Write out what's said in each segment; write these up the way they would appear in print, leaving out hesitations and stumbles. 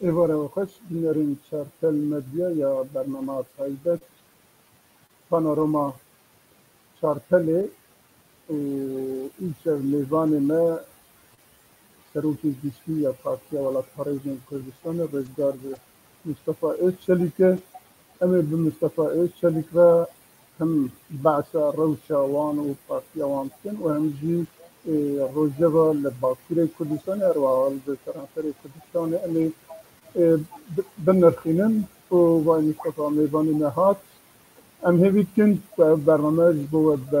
ایواره خوش بینرین چارتل مدیا یا برنامه تایبت پانوراما چارتله و ایش میزان ما سروکی دیشی یا پارتیا ولایت خارجی کردستان روزگار مصطفی چلیکه اما به مصطفی چلیک را هم بعث روشاوان و پارتیا وان کن و هم جی روزگار لباکیر کردستان اروال به فرانسه کردستان اما بنرخینن و مصطفی میزان نهات ام هیوید کن برنامه بود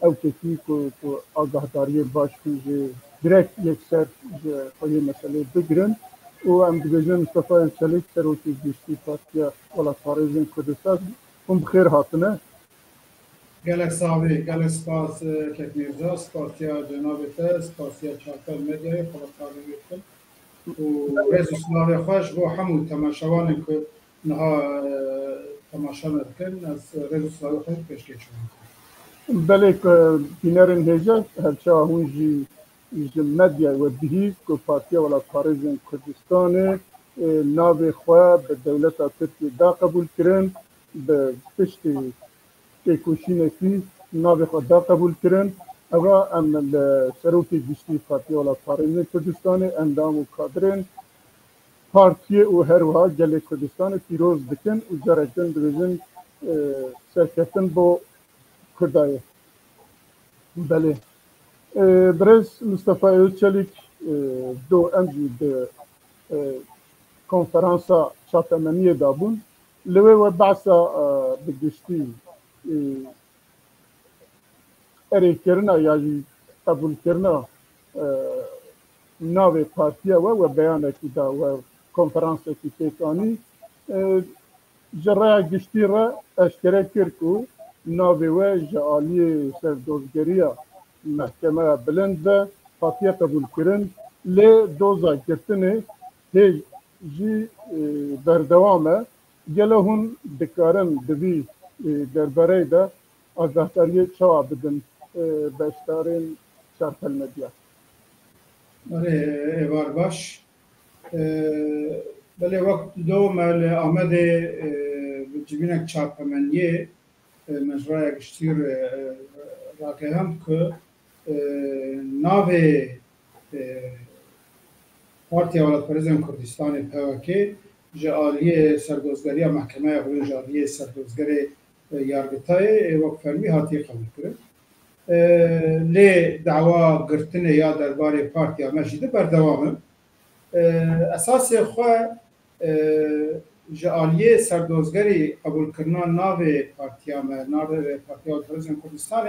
او کسی که آگاهداری باش کنه درک یک سر خواهی مسئله بگیرن و ام دیگه مصطفی چلیک سروکی دیشتی پارتیا ولایت خارجی کردستان هم بخیر هاتنه گلک صاحبی گلک سپاس کک میرزا سپاسیا جناب تر سپاسیا چارتل مدیای خلافکاری میکن و رئیس اسلامی خوش با همون تماشاوانی که نها تماشا میکن از رئیس اسلامی خوش پیشکش میکنم بله که بینرین هجا هرچه هونجی مدیا و دهی که پارتیا ولایت خارجی کردستان ناو خواه به دولت ترکیه دا قبول کرن به پشت تکوشینکی ناو خواه دا قبول کرن اما ام سروکی دیشتی پارتیا ولایت خارجی کردستان اندام و کادرین پارتیه و هر وها گل کردستان پیروز بکن و جرکن دویزن سرکتن با کردایه بله برز مصطفی چلیک دو امجی به کنفرانسا شاتمنیه دابون لوه و بحثا بگشتی اری کرنا یا قبول کرنا ناو پارتیا و بیانه کی دا و کنفرانسا کی تکانی جرای گشتی را اشکره کرکو ناوی و جعالی سردوزگریه محکمه بلند به پارتیا قبول کرن لی دوزا گرتنه هی جی بردوامه گله هون دکارن دوی درباره ده آگاهداری چوا بدن بشتارین چارتل مدیا بله ایوار باش بله وقت دو مال آمده جبینک چاپمنیه مجرای گشتیر راکه هم که ناو پارتیا ولایت خارجی کردستان پاکی جعالی سردوزگری محکمه اول جعالی سردوزگری یارگتای وقت فرمی هاتی قبول کرد لی دعوا گرتن یا درباره پارتیا مجیده بردوامه اساس خواه جعالی سردوزگری قبول کردن ناو پارتیا ناو پارتیا ولایت خارجی کردستان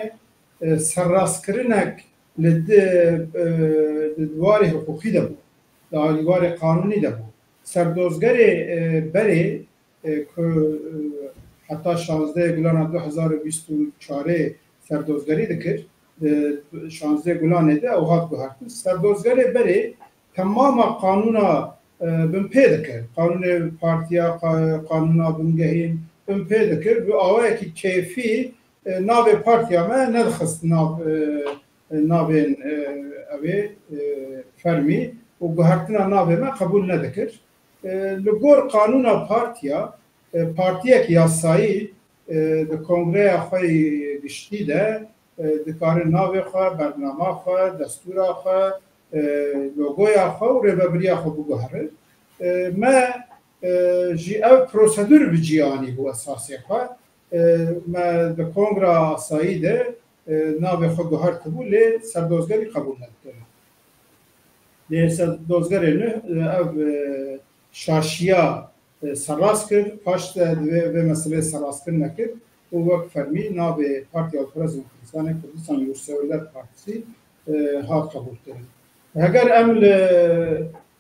سرراست کردنک لدوار حقوقی ده بود لدوار قانونی ده بود سردوزگری بری که حتی 16 گلان 2024 سردوزگری دکر 16 گلان ده او هات گوهرد سردوزگری بری تمام قانونا بمپی دکر قانون پارتیا قانونا بمگهین بمپی دکر و آوه که کیفی ناو پارتیا ما ندخست ناو اوی فرمی و گوهرتنا ناو ما قبول ندکر لگور قانون پارتیا که یاسایی ده کنگره خواه گشتی ده دکار ناو خواه برنامه خواه دستور خواه لوگوی خواه و ریبابری خواه بگوهره ما جی او پروسیدور بجیانی بو اساسی خواه ما به کنگره آسایی ده ناو خود گوهر قبول سردوزگری قبول نداره لی سردوزگری نه او شاشیا سراس کرد پاشت و مسئله سراس کرد نکرد و وقت فرمی ناو پارتیا ولایت خارجی کردستان یورسویلت پارتیسی ها قبول کرد اگر امل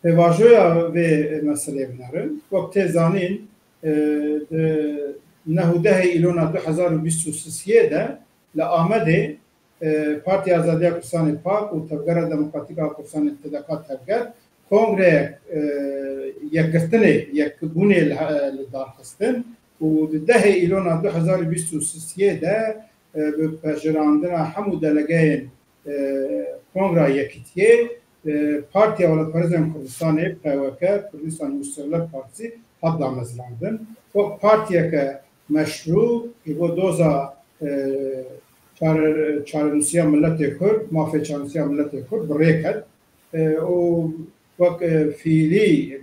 واژویا و مسئله بنارن وقت زانین نهوده ایلون 2023 ده لآمده پارتی آزادی کردستان پاک و تفگر دموکراتیک کردستان اتحادیه تفگر کنگره یک گرتنه یک گونه لدار خستن و 10 ایلون 2023 ده به پجراندن همو دلگین کنگره یکیتیه Partiya Welatperezên Kurdistanê PWK Kurdistan Müsevler Partisi hat damezlandin. O partiyeke meşru bo doza çarnûsiya milletê Kurd, mafê çarnûsiya milletê Kurd birêket û wek fiilî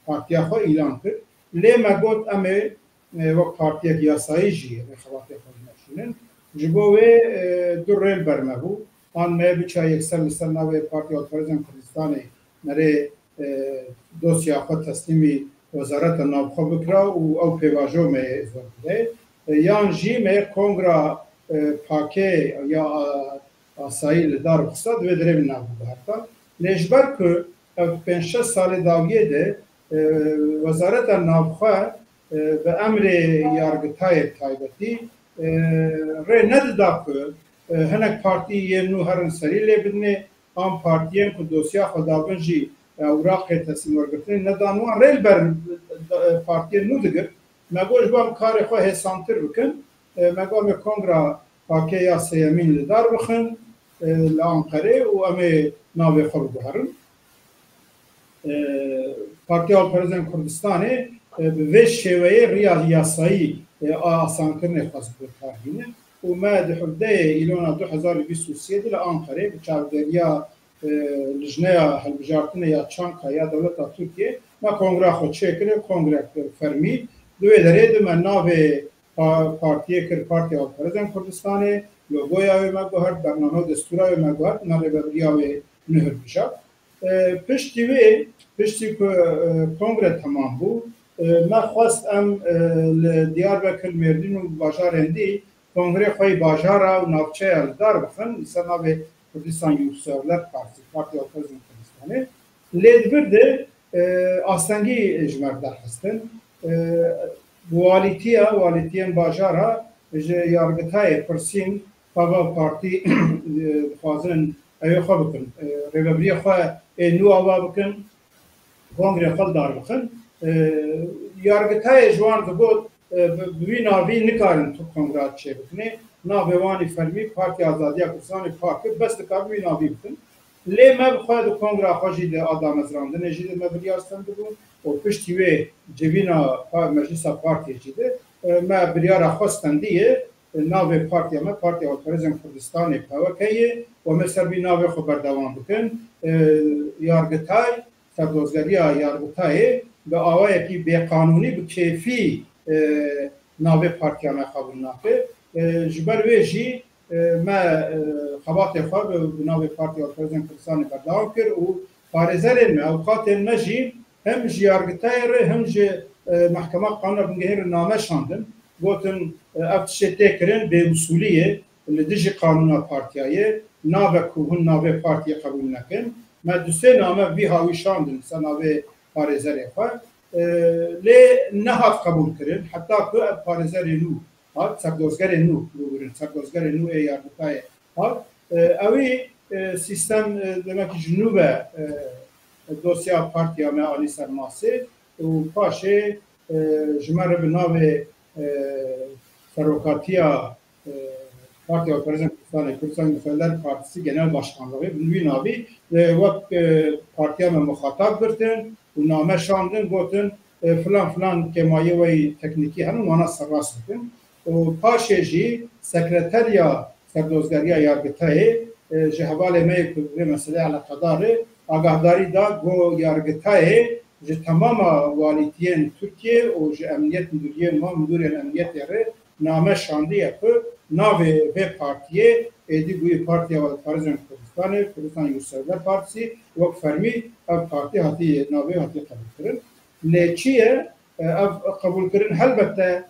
partiya xwe îlan kir. Lê me got em ê wek partiyek yasayî jî xebatê xwe bimeşînin. Ji bo wê du rêl bermebû. An me biça yekser li ser navê Partiya Welatperezên Kurdistanê merê dosya xwe teslîmî Wezareta Navxwe bikira û ew pêvajo me zor bide. Yan jî me Kongra Pakê ya asayî li dar xista divê dirêvî nav biherta. Lê ji ber ku ev 5-6 salê dawiyê de Wezareta Navxwe bi emrê yargitayê taybetî rê nedida ku hinek partiyên nû herin serî lê bidinê an partiyên ku dosya xwe dabin jî awraqê teslim wergirtinê nedan wan rê ber partiyên nû digir. Me got ji bo em karê xwe hêsantir bikin. Me got em Kongra Pakê ya sêyemîn li dar bixin li Anqerê û em ê navê xwe biguherin. Partiya Welatperezên Kurdistanê bi vê şêweyê rêya yasayî asankirinê xwest bikarhînin û me di hevdeyê îlona 2023 li Anqerê bi çavdêriya lijneya hilbijartinê ya Çanka ya Dewleta Tirkiye me kongra xwe çêkirê kongrek fermî divê derê de me navê partiyê kir Partiya Welatperezên Kurdistanê logoya wê me guhert bername destûra wê me guhert me rêveberiya wê nihilbijart. Piştî wê piştî ku kongre temam bû me xwest em li Diyarbekir Mêrdîn û bajarên dî kongrê xwe bajara û navçeya li dar bixin li ser navê Kurdistan Yurtsevler Partisi Partiya Welatperezên Kurdistanê lê divir de astengî ji me derxistin. Walîtiyên bajara ji yargitayê pirsîn pava partî dixwazin evê xwe bikin rêveberiya xwe ê nû ava bikin kongrê xwe dar bixin. Yargitayê ji wan digot bi wî navî nikarin kongra çê bikinê navê wanî fermî Partiya Azadiya Kurdistanê Pakê bes dikar wî navî bikin. Lê me bi xwe di kongra xwe jî de adamezrandinê jî de me biryar stendibû û piştî wê civîna meclisa partiyê jî de me biryara xwe stendiye navê partiya me Partiya Welatperezên Kurdistanê PWK'yê û me ser vî navê xwe berdewam bikin. Yargitay serdozgeriya yargitayê bi awayekî bêqanûnî bi kêfî navê partiya me qebûl nake. Ji ber wê jî me xebatê xwe bi navê Partiya Welatperezên Kurdistanê berdewam kir û parêzerên me awqatên me jî hem ji yargitayê re hem ji Mehkema Kanûna Bingehîn re name şandin. Gotin ev tiştê tê kirin bêusulî li dijî qanûna partiyayê nave ku hûn navê partiyê qebûl nekin. Me du sê name vî hawî şandin ser navê parêzerê xwe. Lê nehat qebûl kirin heta ku ev parêzerê nû hat serdozgerê nû bûbirin serdozgerê nû ê yargitayê hat. Evî sîstem demek ji nû ve dosya partiya me alî ser masê û paşê ji me re bi navê Serokatiya Partiya Welatperezên Kurdistanê Kurdistan Müsevler Partisi Genel Başkanlığı bi wî navî wek partiya me muxatab girtin û name şandin gotin filan kemayê wê teknîkî henin wana serrast bikin. û paşê jî sekreteriya serdozgeriya yargitayê ji hevalê me ku vê meseleyê eleqedarê agahdari da got yargitayê ji temama walîtiyên Tirkiye û ji emniyet müdüriyên wan müdûrên emniyetê re name şandiye ku navê vê partiyê êdî bûyî Partiya Welatperezên Kurdistanê Kurdistan Yurtsevler Partisi wek fermî ev partî hatiye navê hatiye qebûlkirin. Lê çi ye ev qebûlkirin helbette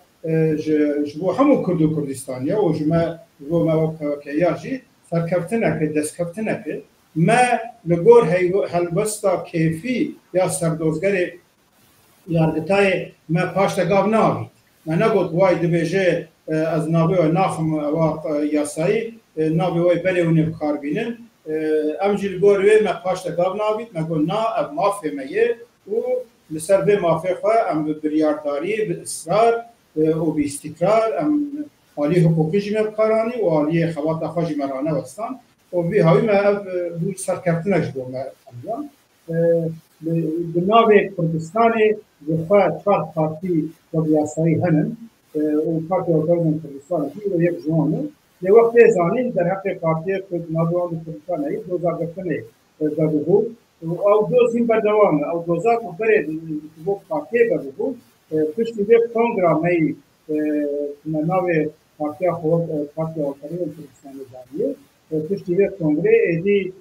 ji bo hemû Kurd û Kurdistanîya û ji me bo me wek PWK'ya jî serkeftineke destkeftineke me li gor helbesta kêfî ya serdozgerê yargitayê me paş te gav neavît. Me negot way dibêje ez navê we naxim ewa yasayî navê we berê hûnê bikarbînin. Em jî li gor wê me paş te gav neavît me got na ev mafê me ye û li ser vê mafê xwe em bi biryardarî bi israr û bi îstikrar em aliyê hukukî jî me bikaranî û aliyê xebata xwe jî me ranewestan. و وی هاوی ما بو سرکفتنش بو ما انجام به ناو کردستان بخوا چهار پارتی و بیاسایی هنن و پارتی آزادی کردستان و یک جوانه یه وقت زانین در حق پارتی ناوان کردستان ای دوزار گفتنه داده بود او دوزین بردوام او دوزار بره بو پارتی داده بود پشتی به کنگرامی ناو پارتی خود پارتی آزادی کردستان داده پشتی به کنگره ایدی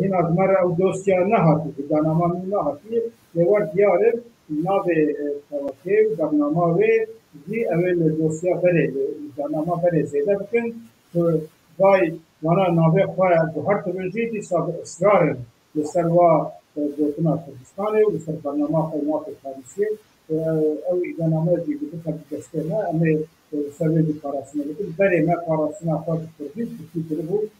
هین از مرا او دوستیا نهاتی برنامه نهاتی یوار دیاره ناو توکل برنامه و دی اول دوستیا بره برنامه بره زیاده بکن که وای وانا ناو خواه بهار تبنجی دی ساب اصرار لسر و دوتنا کردستانه و لسر برنامه خواه ناف تاریسی او برنامه دی بکن دسته نه اما سروی دی پاراسنه بکن بره ما پاراسنه خواه کردید کسی کرده بود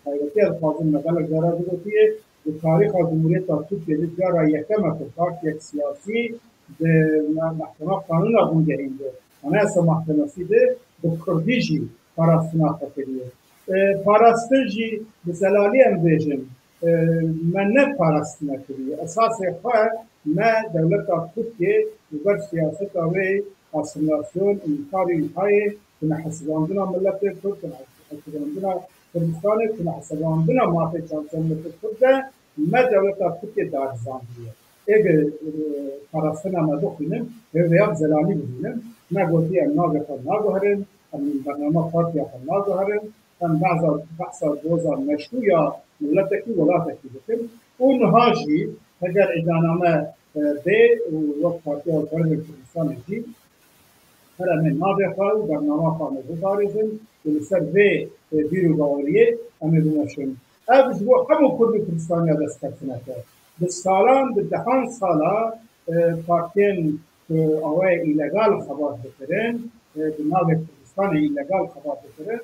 خیلی از فاضل مقاله جرا بودیه در تاریخ جمهوریت ترکیه جرا یکم پارتی سیاسی به محکمه قانون آبونگهینده آنها از محکمه سیده به کردیجی پاراستنا خطریه پاراستنجی به زلالی هم بیشم من نه پاراستنا کریه اساس خواه ما دولت ترکیه بر سیاست آوی اسیمیلاسیون انکاری های که حساباندنا ملت کرد که حساباندنا کردستان که حساباندنا مافی چانسون ملت کرد ما دولت ترکیه دارزاندیه اگر پاراستنا ما دخینم و زلالی بودیم ما گویی ناگه خود ناگهرن برنامه پارتی خود ناگهرن هم بحثا دوزا مشروع یا ملتکی ولاتکی بکن اون هاجی اگر ادانامه به وقت پارتی آزادی کردستان جی هر همه ناگه خود برنامه خود بپارزن و لسر به بیرو داوریه همه بمشن ابز و همو کردی کردستانی دست کردنه به سالان به دهان سالا پارتین اوه ایلگال خبر بکرن به ناو کردستان ایلگال خبر بکرن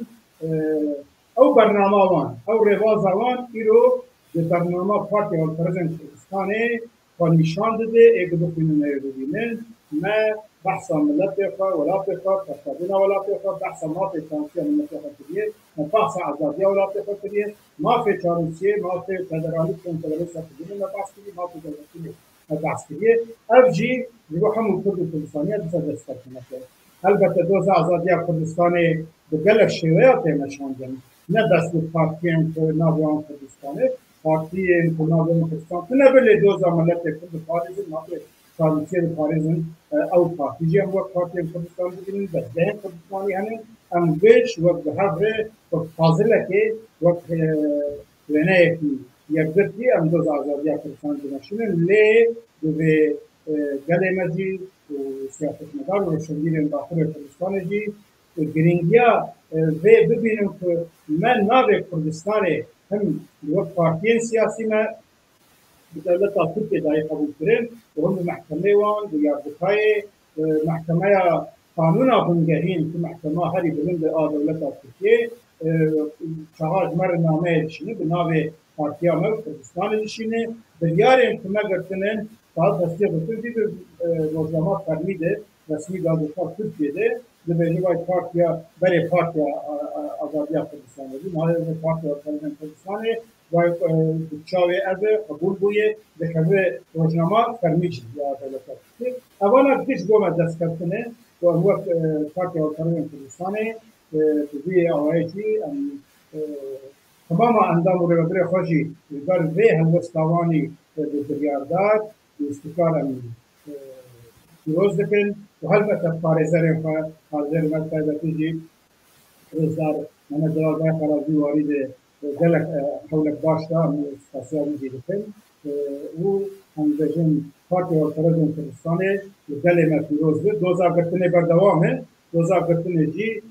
او برنامه وان او رواز وان ایرو به برنامه پارتی و پرزنت کردستان و نشان داده اگه بخونن ببینن ما بحث ملت بخواه ولات بخواه تشابین ولات بخواه بحث مافی چانسیه ملت بخواه کریه بحث آزادی ولات بخواه کریه مافی چانسیه مافی فدرالی کنفدرالیست کریه بحث کریه مافی دولتی بحث کریه افجی جو همون کرد کردستانی دست کنه البته دوز آزادی کردستانی به گله شیوهات نشاندن نه دست پارتیان که ناوان کردستانی پارتیان که ناوان کردستان نه بله دوز ملت کرد پاریزن مافی چانسیه پاریزن او پارتیجی هم وقت پارتیان کردستان بگیرن به ذهن کردستانی هنه ام بیش وقت به هفته وقت فاضله که وقت لنه یکی یک درتی ام دوز آزادی کردستان بنشینن لی به گله مزی و سیاست مدار و شدیر داخل کردستان جی گرینگیا و ببینم که من ناو کردستان هم وقت پارتیان سیاسی ما دولت ترکیه دای قبول کردن و هم محکمه وان و یادگاه محکمه قانون آبونگهین که محکمه هری بلند دولت ترکیه چهار مر نامه دشینه به ناو پارتیا مل کردستان دشینه بریاریم که ما گرتنن بعد دستی بسیاری به روزنامه فرمیده رسمی دادگاه ترکیه ده به جای پارتیا برای پارتیا آزادی کردستان دی نهایی پارتیا کردستان و چاوی از قبول بوده به خبر روزنامه فرمیده یا دولت ترکیه اولا دیش دوم دست کردنه و هو پارتیا کردستان توی آوایجی تمام اندام و رفتار خوشی در وی هندوستانی به بریاردار استقرار پیروز دکن و البته پارێزەرێک پارێزەر تایبەتیجی ڕێزدار محەممەد جەلال قەرازی وارد gelek hewlek baş da stasiyanê jî dikin û em dibêjin Partiya Kurdistanê Kurdistanê li gelê me pîroz bû dozagirtinê berdewam e dozagirtinê jî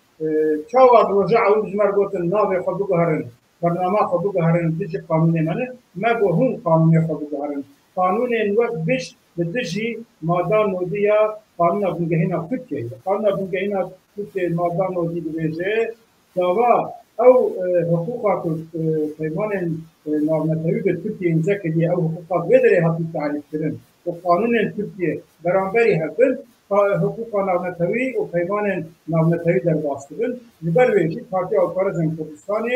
çawa roja ew ji me re gotin navê xwe biguherin bername xwe biguherin dijî qanûnê me ne me bo hûn qanûnê xwe biguherin qanûnên wek biş bi dijî mada nodî ya qanûna bûngehîna Tirkiyeyê qanûna bûngehîna Tirkiyê mada nodî dibêje dava او حقوقات پیمان نامتوی به ترکیه امضا کردی او حقوقات بدری حتی تعریف کردن و قانون ترکیه برانبری هستند حقوق نامتوی و پیمان نامتوی در باز کردن لبر ویجی پارتی آزادی کردستان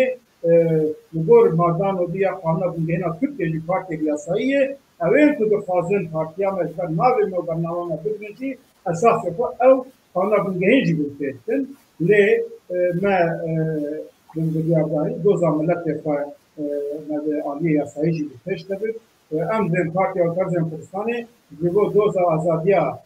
نگور مردان و دیا قانون بودینا ترکیه جی پارتی یاساییه اوین که دخوازن پارتیا مجبور ناوی مو برنامه بگنجی اساس کو او قانون بودینا جی بودن لی ما بندگی دوزا ملت خو نده عالی یاسایی جی بتشت بود ام دن پارتی آلترزم کردستانی جبو دوزا آزادیا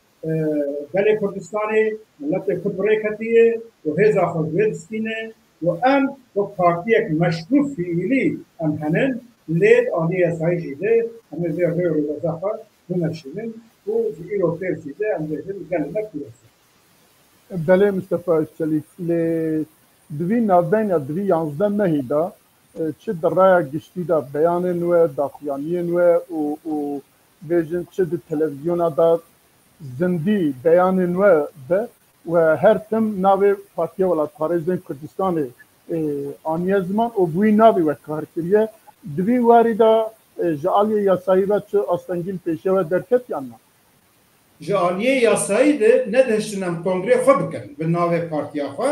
بله کردستانی ملت خود برکتیه و هزا خود ویدستینه و ام و پارتیک مشروع فعلی ام هنن لید آنی یاسایی جیده همه زیر روی رو بزاقا نمشینن و ایرو فرسیده ام دیده گل نکیرسی بله مصطفى چلیک لی دوی نابین دوی 11 مهیدا چه درای گشتی دا بیان نوه داخیانی نوه و بیجن چه د تلویزیون دا زندی بیان نوه ده و هر تم ناوی پارتیا ولایت خارجین کردستان آنیه زمان و بوی ناوی و کارکریه دوی واری دا جعالی یاسایی و چه استنگیل پیشه و درکت یا نه؟ جعالیه یاسایی ده ندهشتنم کنگره خو بکن به ناوی پارتیا خو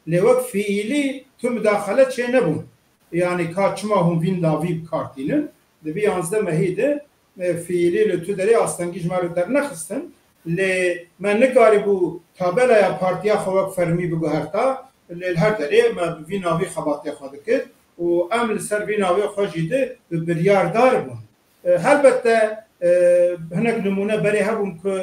لیوک فعلی تو مداخله چه نبون yani kaçma hum vin davi kartinin de bir yazda mehide fiili le tuderi astangiz mar der naxstin le men nekari bu tabela ya partiya xovak fermi bu herta le her deri me vin navi xabatya xadikit و امل سر vin navi xojide biryardar bun elbette هناك نمونه بري هبون که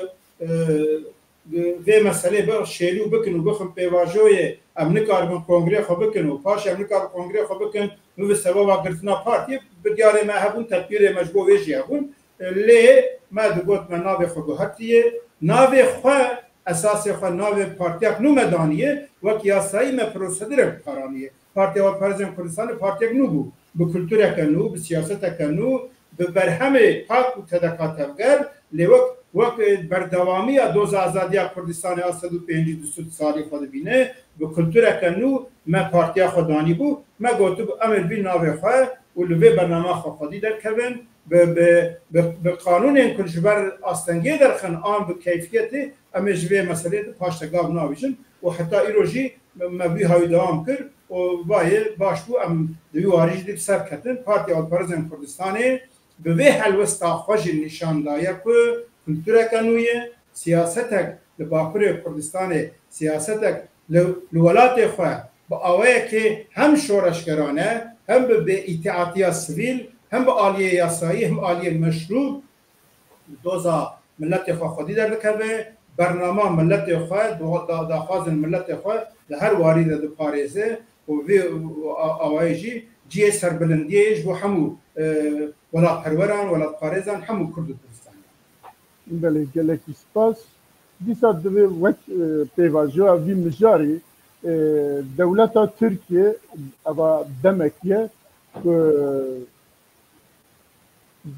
ve mesele bir şehri bakın و بخم پیواژوی ام نکاربن کنگره خو بکن و پاش ام نکار کنگره خو بکن و سبب گرفتنا پارتی بدیاره ما هبون تدبیر مجبور ویجی هبون لی ما دگوت من ناوی خو گهتیه ناوی خو اساس خو ناوی پارتی نو مدانیه و کیاسایی ما پروسیدر قرانیه پارتی و پرزن کردستان پارتی نو بو به کلتور کنو به سیاست کنو به برهم پاک و تدقاتگر لی وقت بردوامی دوز آزادی کردستان اصل 5 سالی خود بینه به کلتور کنو ما پارتیا خودانی بو ما گفتم امر بی ناوی خواه و لوی برنامه خودی در کبن به قانون این کنشبر آستنگی در خن آن به کیفیت امر جوی مسئله پاشتگاه ناویشن و حتی ایروژی ما بی های دوام کرد و باش بو ام دوی واریج دیب سر کتن پارتی آلپرزن کردستانی به وی حلوستا خوش نشان دایا که کلتور کنویه سیاستک لباکر کردستان سیاستک لولات خواه با آوه که هم شورشگرانه هم به اطاعتیه سویل هم به آلیه یاسایی هم آلیه مشروع دوزا ملت خواه خودی در بکبه برنامه ملت خواه داخواز ملت خواه ده هر وارد ده پاریزه و آوه جی سربلندیش و همو ولات پروران ولات پاریزان همو کرد کردستان بله گلکی سپاس دیسا دوی وک پیواژو وی مجاری دولتا ترکیه اوا دمکیه که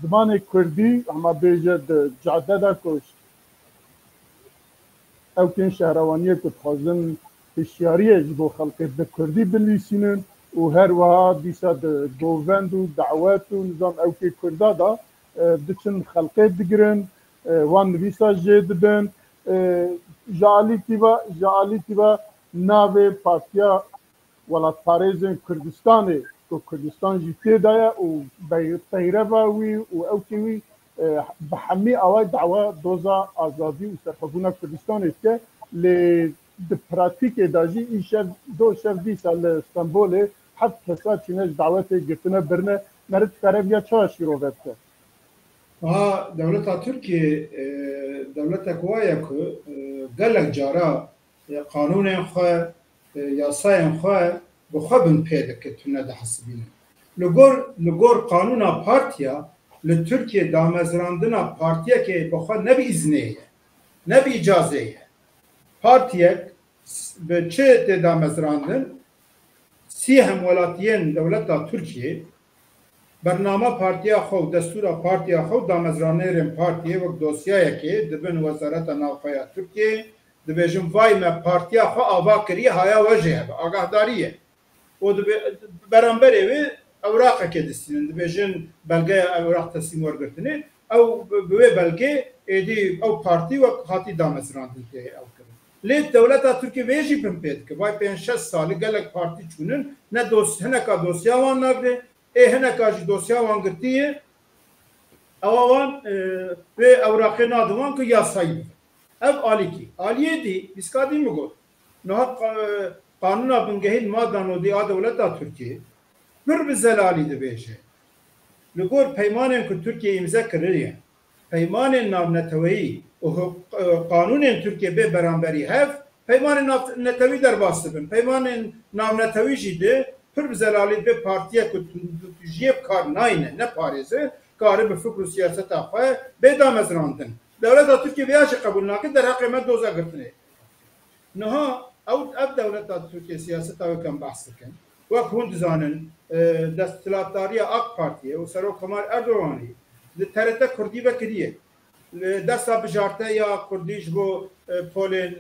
زمان کردی اما بیجه جاده دا کش او کن شهروانیه که تخوازن هشیاریه جبو خلقه به کردی بلیسینن و هر وها دیسا گووند و دعوات و نظام او که کرده دا دچن خلقه دگرن وان نویسا جید بن جعالیتی و ناوی پارتیا ولایت پارێزên Kurdistanê ku Kurdistan jî tê de ye û peyreva wî û ewkê wî bi hemî away dawa doza azadî û serxwebûna Kurdistanê dike lê di pratikê de jî îşev do şev dîsa li Stenbolê heft kesa çîne ji dawetê girtine birine merit fereviya çawa şîrove dike. Devleta Tirkiye devletek waye ku gelek cara qanûnên xwe yasayên xwe bi xwe bin pê dike tune dihesibînin. Li gor qanûna partiya li Tirkiye damezrandina partiyekê bi xwe ne bi îznê ye, ne bi îcazê ye. Partiyek bi çi tê damezrandin sîhem welatiyên devleta Tirkiye برنامه پارتیا خو دستور پارتیا خو دامزرانرین پارتیه وک دوسیه که دبن وزارت ناوخیا ترکیه دبیجم وای ما پارتیا خو آوا کری هایا وجه آگاهداریه و برانبره و اوراق که دستین دبیجن بلگه اوراق تسلیم ورگرتنه او به بلگه ایدی او پارتی وک خاطی دامزراندن که او کرد لی دولت ترکیه ویجی بمپید که وای 5-6 سالی گلک پارتی چونن نه هنکا دوسیا وان نگره هنکا جی دوسیا وان گرتیه اوان و اوراق نادوان که یاسایی ev aliki. Aliye di, biskadi mi got? Nahat kanuna bingehil madan o di a devleta Türkiye. Bir zelali de beje. Ligor peymanen ku Türkiye imza kırır peymanen navnetevi o kanunen Türkiye be beraberi hev peymanen navnetevi derbastı bin. Peymanen navnetevi jide bir zelali be partiye ku tujiyep kar nayne ne pareze karı bir fikru siyaset afaya bedamez randın. دولت ترکیه بیاش قبول نکرد در حق من دوزا گرتنه نه اب دولت ترکیه سیاست او کم بحث کن وقت هند زانن دستلاتاری اق پارتیه و سرو کمال اردوغانی ترته کردی بکریه دستا بجارته یا کردیش بو پولن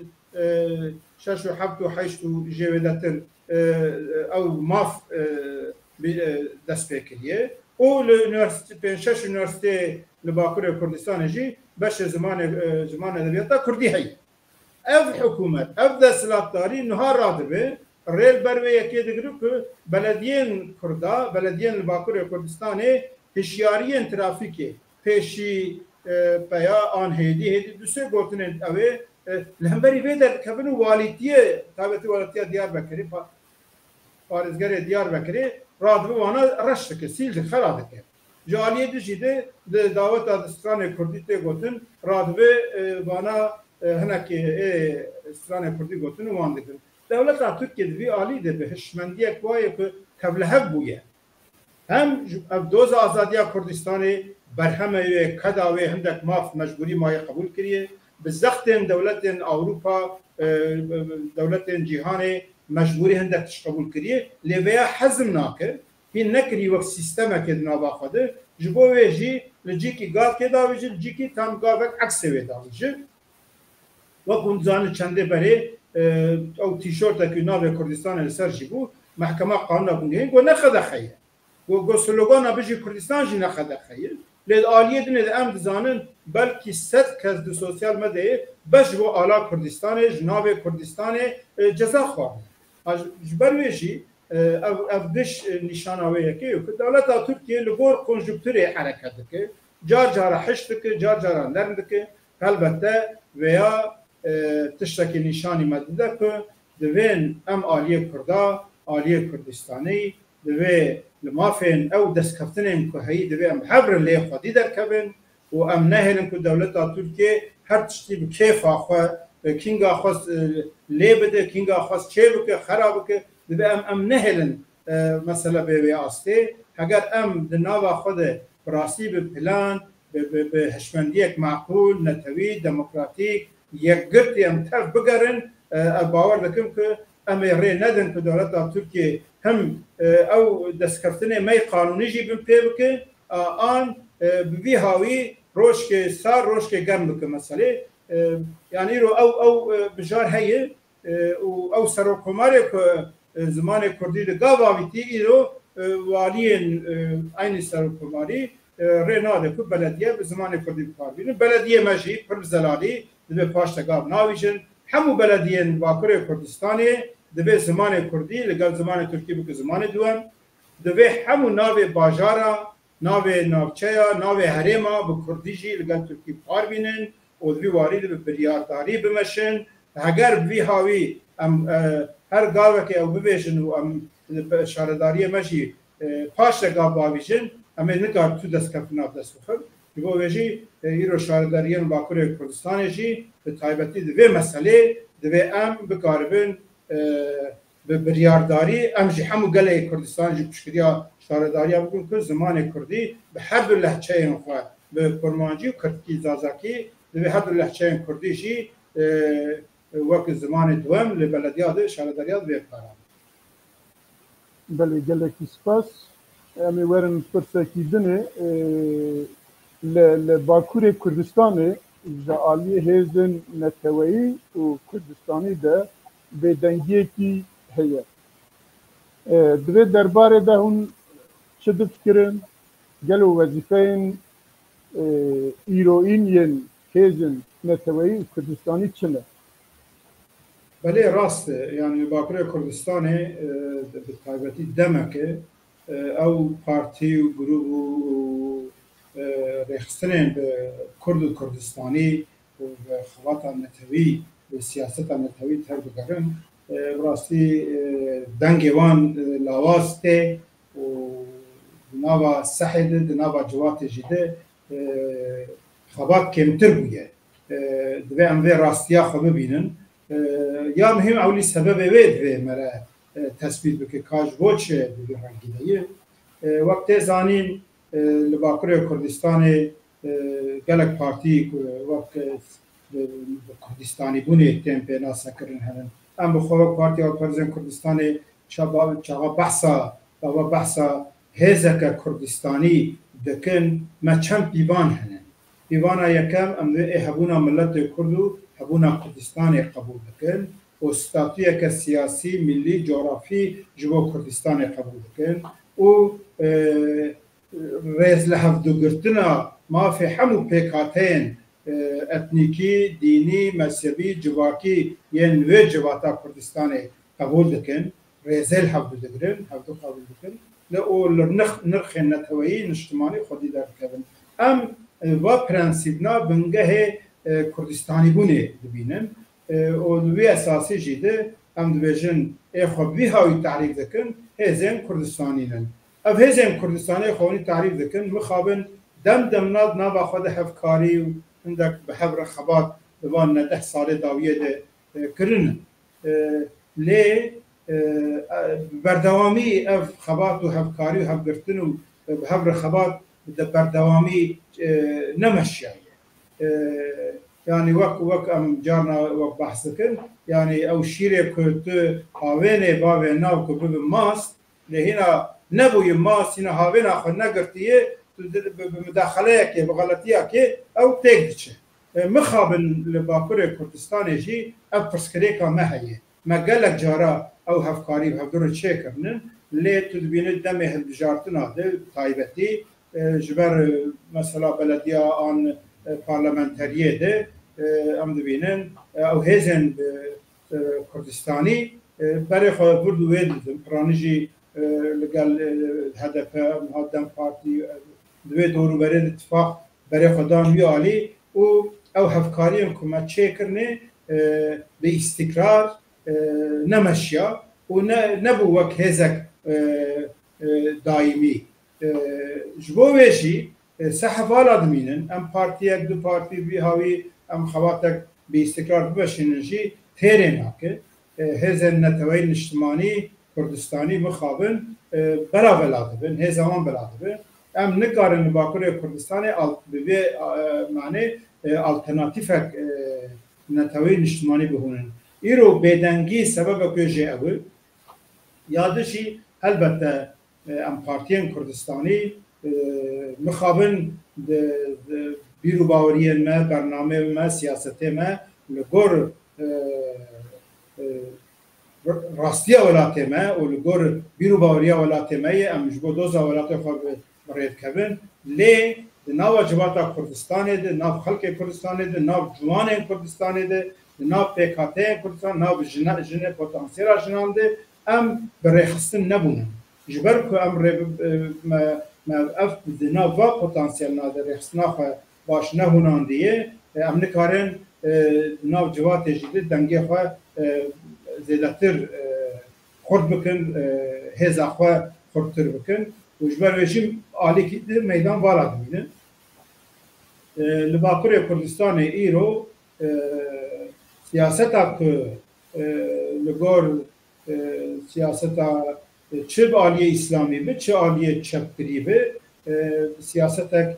6 و 7 و 8 و جویدتن او ماف دست بکریه او لونیورسیته 5 یونیورسیته لباکور کردستان جی بش زمان ادبیات کردی هی ev hükümet ev deslatları nahar radıbe rel berve yeke digru ki belediyen Kurda belediyen Bakur Kurdistan'ı hişyariyen trafiki peşi paya an hedi düse gotinen ave lemberi veder kabinu valitiye tabeti valitiye Diyarbakır'ı Parizgare Diyarbakır'ı radıbe wana raştık sildi kharadık Jaliye dijide davet adistran Kurdite gotin radve bana henaki istran Kurdi gotin wandikin. Devlet Türkiye'de bir ali de bir hişmendiye koyuyor ki tevlehev buye. Hem doza azadiya Kurdistan'ı berheme ve kada ve hendek maf mecburi maya kabul kiriye. Bizakten devletin Avrupa devletin cihanı mecburi hendek kabul kiriye. Leveya hazm nakir. Hin nekri vak sisteme ke navaxadı. Jibo ve ji lejiki gav ke davıcı lejiki tam gavek akse ve davıcı. Vak unzanı çende beri o tişörte ki nave Kurdistan el ser jibu mahkeme kanuna bungeyin go ne xada xayir. Go slogana biji Kurdistan ji ne xada xayir. Led aliye dine de em dizanın belki 7 kez de sosyal medyayı beş bu ala Kurdistan'e nave Kurdistan'e ceza xwar. Jiber ve ji ev dış nişanaveye ki devlet Türkiye ligor konjüktüre hareket ki car cara hiştiki car cara nerndiki elbette veya tişteki nişani medde ki devin em aliye Kurda aliye Kurdistan'ı deve limafin ev destkeftinin ki heyi deve em hebr li xwedî derkevin û em nehelin ku devlet Türkiye her tiştî bi kêfa xwe kinga xwe lê bide kinga xwe çê bike xerab bike دبی ام نهلن مثلا به واسطه اگر ام دنوا خود براسی به پلان به هشمندیک معقول نتوی دموکراتیک یکگرتی ام تر بگرن باور دکم که ام ری ندن که دولت ترکیه هم او دستکفتن می قانونی جی بیم پی بکه آن بی هاوی روش که سار روش که گرم بکه مثلا یعنی رو او بجار هیه او سروکماری که زمان کردی de gavaviti ilo valiyen aynı sarıkmari renade ku belediye zaman kurdî karbîn belediye meji pir zelali dibe paşta gav navîjin hemû belediyen Bakur Kurdistanê dibe zaman kurdî li gel zaman Türkiye bu zaman duam dibe hemû navê bajara navê navçeya navê herêma bu kurdî jî li gel Türkiye karbînin û dibe warî dibe biryardarî bimeşin heger vî havî em her gavek ev bibêjin û em şaredariye me jî paşte gav bavîjin em ê nikar tu destkeftina dest bixin ji bo vê jî îro şaredariyên Bakurê Kurdistanê jî bi taybetî di vê meselê divê em bikaribin bi biryardarî em jî hemû gelê Kurdistan jî piştgiriya şaredariya bikin ku zimanê Kurdî bi her du lehçeyên xwe bi Kurmancî û Kurdkî zazakî divê her du lehçeyên Kurdî jî وقت زمان دوام لبلدیات شهرداریات به کارم. بله گلکی سپاس. امی ورن پرسکی دنه لباکور کردستانی جالی هزن نتوایی و کردستانی ده به دنگی کی هیه. دوی درباره ده هون چه دفکرن گلو وظیفین ایروین ین هزن نتوایی و کردستانی چنه؟ بله راست يعني باكر كردستان بالتايبتي دمك او بارتي وجروب ريخستنين بكرد كردستاني وخواط النتوي بالسياسة النتوي تهرب قرن براستي دنجوان لاواسته ونابا سحد نابا جوات جده خواط كمتر بويه دوی اموی راستیا خو ببینن یا مهم اولی سبب وید و مرا تثبیت بکه کاج بوچه بگرانگیده وقت زانین لباکر کردستان گلک پارتی وقت کردستانی بونه تمپه ناسا کرن هنن ام بخواه پارتی و پرزن کردستان چاقا بحثا هزک کردستانی دکن ما چند دیوان هنن دیوان یکم امروز هبونا ملت کردو هبونا کردستان قبول کن و استاتویه که سیاسی ملی جغرافی جوا کردستان قبول کن و رئیس لحف دو گرتنا ما في همو پیکاتین اتنیکی دینی مذهبی جواکی ین و جواتا کردستان قبول کن رئیس لحف دو دگرن هفدو قبول کن لو نرخ نتوایی نشتمانی خودی در کردن ام و پرنسیبنا بنگه کردستانی بونه دبینن و دوی اساسی جیده ام دویجن خوبی هاوی تعریف دکن هزین کردستانینن اف هزین کردستانی خوانی تعریف دکن مخابن دم ناد نابا خود هفکاری و عندك بحبر خبات دوان 10 سال داویه ده کرن لی بردوامی اف خبات و هفکاری و هفگرتن و بحبر خبات بردوامی نمشي يعني وك ام جارنا وك بحث كن يعني او شيري كنت هاويني بابي ناو كبب ماس لهنا نبو يماس هنا هاوينا خو نغرتيه بمداخليك بغلطيك او تيجتش مخابن لباكور كردستان جي افرسكريكا ما هي ما قالك جارا او هفكاري بهدور تشيكرن لي تدبين دمه البجارتنا ده طيبتي جبر مثلا بلدیه آن پارلمانتریه ده ام دبینن او هزن کردستانی برای خود برد وید پرانجی لگل هدف مقدم پارتی دوی دورو برای اتفاق برای خودان بیالی او هفکاری حکومت چه کرنه به استقرار نمشیا و نبو وک هزک دائمی جبویشی سحفال آدمینن ام پارتی یک دو پارتی بی هاوی ام خواتک به استقرار بشیننجی تیره ناکه هزن نتوی اجتماعی کردستانی مخابن برا بلادبن هزمان بلادبن ام نکارن باکر کردستانی به معنی آلترناتیفک نتوی اجتماعی بهونن ایرو بدنگی سبب کجی اول یادشی البته ام پارتیان کردستانی مخابن بیرو باوری ما برنامه ما سیاست ما لگور راستی ولات ما و لگور بیرو باوری ولات ما ام جبو دوزا ولات خود برید کبن لی ناو جواتا کردستانی ده ناو خلق کردستانی ده ناو جوان کردستانی ده ناو پیکاته کردستان ناو جن پتانسیل جنان ده ام برخستن نبونن جبر که امر ما اف دنا و پتانسیل نادر اخسنا خو باش نه هوناندیه ام نکارن ناو جوات جدید دنگی خو زیادتر خرد بکن هزا خو خردتر بکن و جبر وشیم عالی کی میدان والا دمینه لباکر کردستان ایرو سیاستا که لگور سیاستا چه عالیه اسلامی به چه عالیه چپگری به سیاستک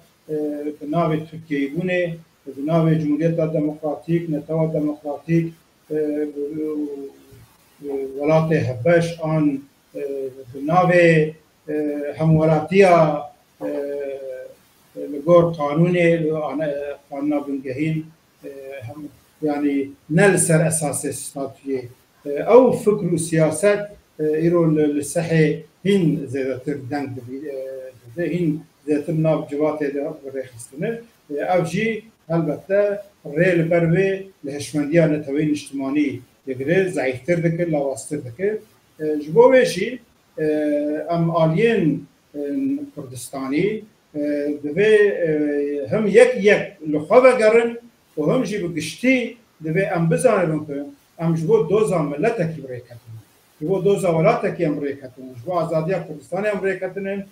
به نام ترکیه بونه به نام جمهوریت دموکراتیک نتوا دموکراتیک ولات هبش آن به نام هموراتیا لگور قانون بنگهین يعني نلسر اساس استراتيجي او فكر سياسات يرو للصحي هين زيادة دنگ هين زيادة ناب جوات ده بريخستنه او جي البته ريل بروي لهشمندية نتوين اجتماعي دگره ضعیفتر دکه لاواستر دکه جبو ویشی ام آلین کردستانی دوی هم یک لخواه گرن و هم جی بگشتی دوی ام بزانن که ام جبو دوزا ملت کی برای کتن جبو دوزا ولات کی ام برای کتن جبو آزادی کردستان ام برای کتن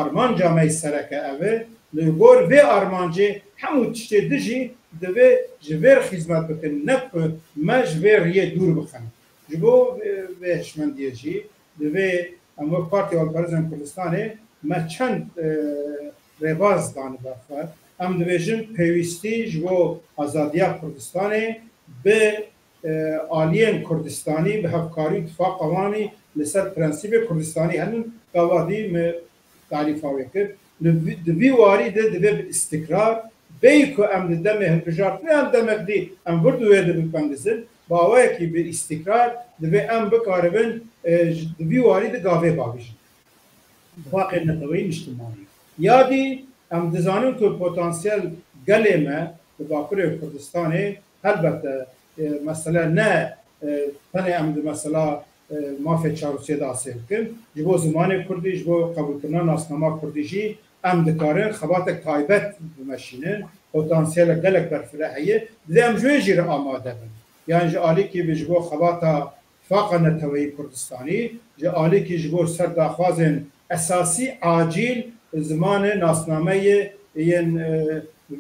آرمان جامعه سرکه اوه لگور و آرمانجی همو تشتی دجی دوی جویر خدمت بکن نک ما جویر یه دور بخن جبو و هشمندیه جی دوی اما پارتی والپارزن کردستانه ما چند رواز دانه بخواد ام دویجن پیوستی جبو آزادی کردستانه به آلین کردستانی به هفکاری اتفاق قوانی لسر پرنسیب کردستانی هنون قوادی تعریف آوی کرد دوی واری ده دوی استقرار بیکو ام دمه هنگجارت نه ام دمه دی ام وردوه ده بپندزن با آوه که به استقرار دوی ام بکاربن دوی واری ده گاوه باویشن واقع نتوی اجتماعی یادی ام دزانم که پتانسیل گله ما به باکر کردستانه البته مثلا نه تنه ام مثلا مافی چاروسی داسته کن جبو زمان کردی جبو قبول کردن ناسنامه کردیجی ام دکارن خباتک تایبت بمشینن پتانسیل گلک برفرهیه دیم جوی جیر آماده بن یعنی جالی کی بجبو خباتا فاق نتوی کردستانی جالی کی جبو سر داخوازن اساسی عاجل زمان ناسنامه این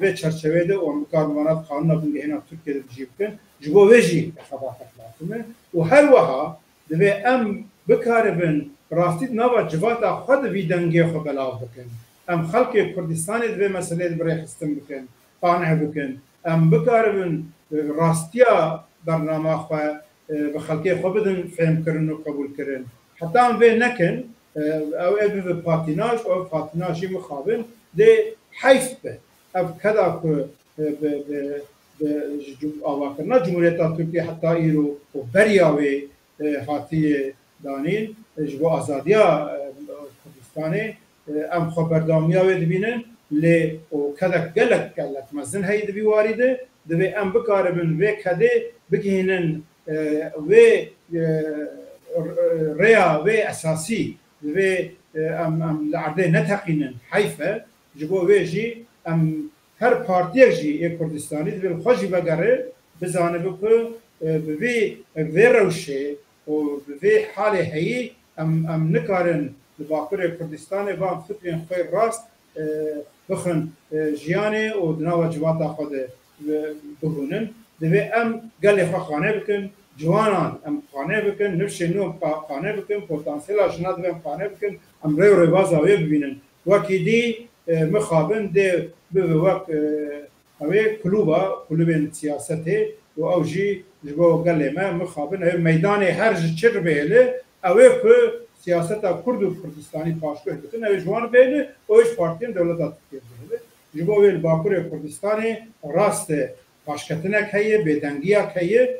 و چرچوه ده و مکارمانات قانون بنگهینا ترکیه ده بجیب کن جبو ویجی خباتک لازمه و هر وها دوی ام بکاربن راستید نوا جوات خود وی دنگی خو بلاو بکن ام خلق کردستان دوی مسئله برای خستم بکن قانع بکن ام بکاربن راستیا برنامه خو به خلقی خو بدن فهم کرن و قبول کرن حتی ام وی نکن او ابی پاتیناج او پاتیناجی مخابن ده حیف به اب کدا که آواکرنا جمهوریت ترکیه حتی ایرو و بریاوی حاتی دانین جبو آزادیا کردستانه ام خبردامیا و دبینن لی او کدک گلک مزن هی دبی وارده دوی ام بکاربن و کده بگینن و ریا و اساسی دوی ام لعرده نتقینن حیفه جبو ویجی ام هر پارتیک جی کردستانی دوی خوشی بگره بزانه بکو بوی روشه و به حال هایی ام نکارن باکر کردستان و ام فکرین خیر راست بخن جیانه و دنوا جوات خود بگونن دوی ام گلی خو خانه بکن جوانان ام خانه بکن نفش نو خانه بکن پتانسیل آشنا دوی ام خانه بکن ام ریو رواز آوی ببینن وکی دی مخابن دی به وقت اوی کلوب سیاسته و اوجی جبو گله ما مخابن میدان هر چر بهله اوه که سیاست کرد و کردستانی پاشگاه بکن اوه جوان بهله اوش پارتیم دولت ترکیه بهله جبو ویل باکر کردستانی راست پاشکتنک هیه بیدنگیک هیه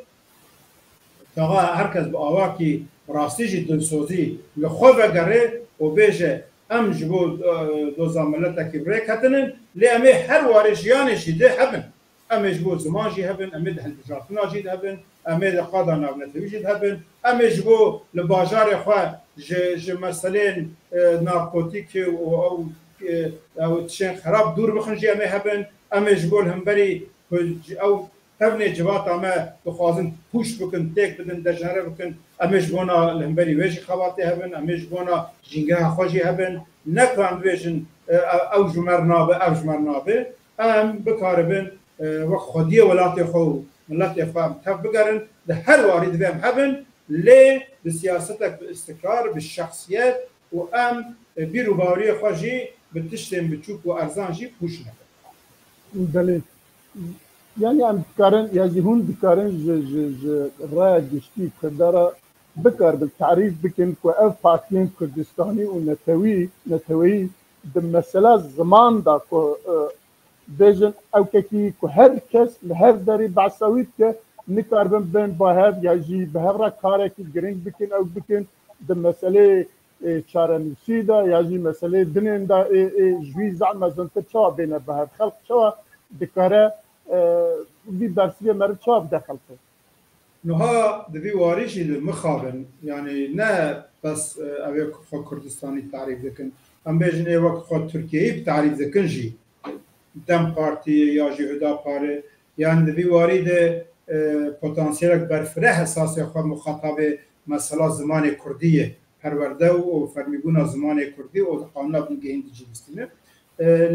تا هرکس با آوا کی راستی جی دلسوزی لخواه گره و بیشه ام جبو دوزا ملت کی بره کتنن لی امه هر وارشیانشی ده هبن امه جبو زمان جی هبن امه ده هلبجارتنا جی هبن امه ده قادا نابنتوی جی هبن امه جبو لباجار خواه جه مسئلین نارکوتیک او تشین خراب دور بخن جی امه هبن امه جبو الهمبری او تبني جوات ما بخوازن پوش بکن تک بدن دجاره بکن امیش بونا لهمبری ویش خواتي هبن امیش بونا جنگه خوشی هبن نکان ویشن او جمرنابه ام بکاربن و خودی ولات خو ملت افهم تف بگرن ده هر وارد بهم هبن لی بسیاستك باستقرار بالشخصيات و ام بیروباری خوشی بتشتم بچوک و ارزانجی پوش نکن بله yani em dikarin ya jî hûn dikarin ji raya giştî kirdara bikar bi terîf bikin ku ev partiyên Kurdistanî û netewî di mesela ziman da ku bêjin ew kekî ku her kes li hev derê behsa wî dike nikarbin bên bahev ya jî bi hev re karekî giring bikin ew bikin di meselê çarenivîsî da ya jî meselê dinên da ji wî zehme zintir çawa bêne bihev xelk çawa dikare bir dersiye meri çav daxil kir. نها دوی واریشی در مخابن یعنی نه بس اوی خود کردستانی تعریف دکن هم بیجن ایوک خود ترکیهی تعریف دکن جی دم پارتی یا جهدا پاره یعنی دوی واری ده پتانسیل برفره حساس خود مخاطب مثلا زمان کردیه پرورده و فرمیگون زمان کردی و قانون بنگه هندی جی بستینه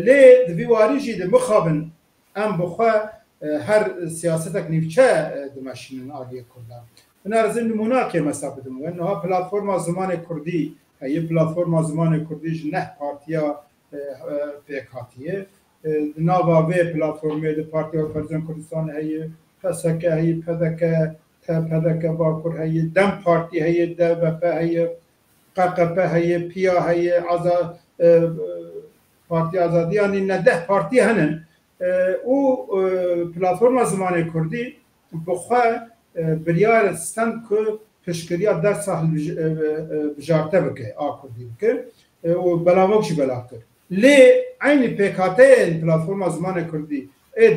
لی دوی واریشی ده مخابن ام بخواه هر سیاستک نیفچه دمشینن آلیه کردن من ارزم نمونه که مسافت دمون نها پلاتفورم زمان کردی هی پلاتفورم زمان کردی نه پارتیا پیکاتیه ناوا و پلاتفورمی ده پارتیا فرزن کردستان هی پسکه هی پدکه باکر هی دم پارتی هی دبپ هی قاقپ هی پیا هی آزاد پارتی آزادی یعنی نه 10 پارتی هنن او پلاتفورم زمان کردی بخواه بریار ستند که پشکریا در ساحل بجارته بکه آکردی بکه و بلاوکشی بلا کرد لی عین پیکاته پلاتفورم زمان کردی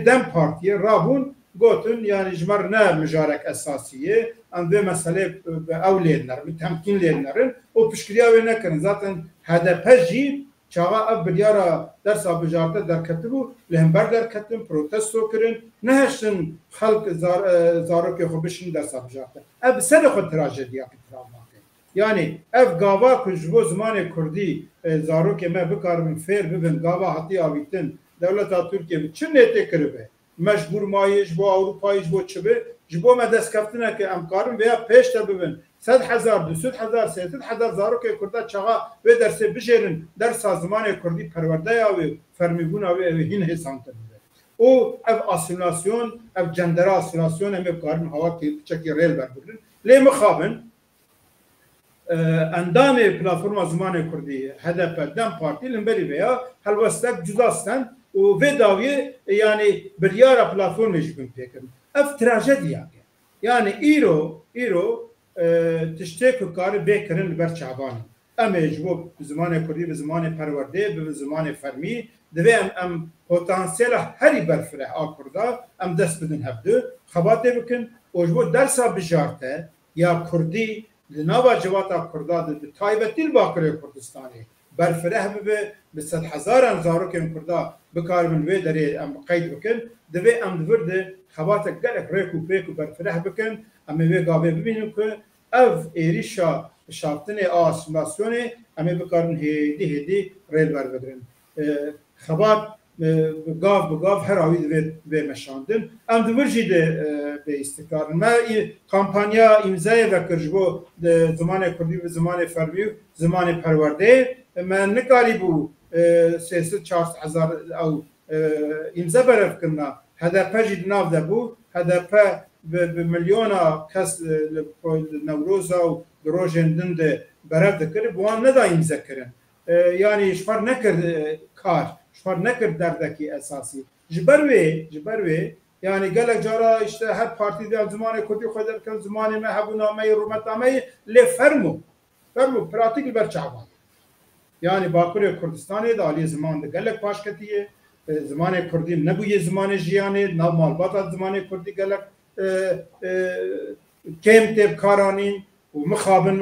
دم پارتیه رابون گوتن یعنی جمر نه مجارک اساسیه ام به مسئله او لیدنر به تمکین لیدنرن و پشکریا و نکرن ذاتن هدف جی چاوا اب بریارا درس بجارته در کتبو لهمبر در کتن پروتستو کرن نهشتن خلق زارو که خوبشن درس بجارته اب سر خود تراژدیا که تراما یعنی اف گاوا کجبو زمان کردی زارو که ما بکارم فیر ببین گاوا حتی آویتن دولت ترکیه چه نیته کرده مجبور مایش با اروپایش با چه به جبو ما دست کفتنه که امکارم ویا پیش تا ببین 100,000 200,000 300,000 زارو که کرده چاقا و درس بجرن در سازمان کردی پرورده یا و فرمیگون و هین حسان کرده او اف آسیلاسیون اف جندر آسیلاسیون هم بکارم هوا که چکی ریل برگردن لی مخابن اندام پلاتفورم زمان کردی هدف دم پارتی لنبری ویا هلوستک جداستن و داویه یعنی بریارا پلاتفورمش بین پیکن اف تراژدیا یعنی ایرو تشتیک کار بکرن بر چابان امیجو زمان کردی به زمان پرورده به زمان فرمی دویم ام پتانسیل هری برفره آکردا ام دست بدن هفته خواته بکن اوجبو درسا بجارته یا کردی لناوا جواتا کردا ده تایبتیل باکره کردستانی برفره به 100,000 زارو که کردا بکار من وی داری ام قید بکن دوی ام دورده خواته گلک ریکو پیکو برفره بکن ام وی گاوه ببینیم که اف ایریشا شافتن آسیلاسیون امی بکارن هدی ریل بر بدرن خبات بگاف هر آوید به مشاندن ام دورجی ده به استقرار ما کامپانیا امضای وکرج بو زمان کردی و زمان فرمی زمان پرورده من نکاری بو 300,000 او امضا برف کنا هدف جد ناف ده بو هدف به میلیونا کس نوروز و دروژن ده برف دکره بوان ندایم ذکرن یعنی شفر نکرد کار شفر نکرد دردکی اساسی جبروی یعنی گلک جارا işte هر پارتی در زمان کردی خود در زمان ما هبونامه رومتامه لی فرمو پراتیک بر چابان یعنی باکر کردستان دالی زمان ده گلک پاشکتیه زمان کردی نبوی زمان جیانه ناب مالبات زمان کردی گلک کم تب کارانین و مخابن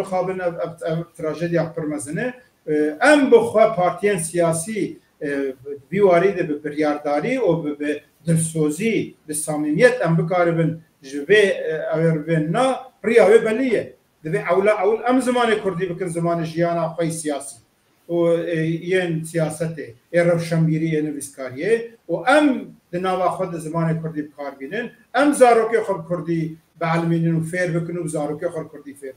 تراژدیا پرمزنه ام بخوا پارتیان سیاسی بیواری ده به بریارداری و به دلسوزی به صمیمیت ام بکاربن جوه اورونا ریاوه بلیه ده اول ام زمان کردی بکن زمان جیانا خوی سیاسی و این سیاسته روشنبیری نویسکاریه و ام دنوا خود زمان کردی بکار بینن ام زاروک خود کردی به علمینن و فیر بکن و زاروک خود کردی فیر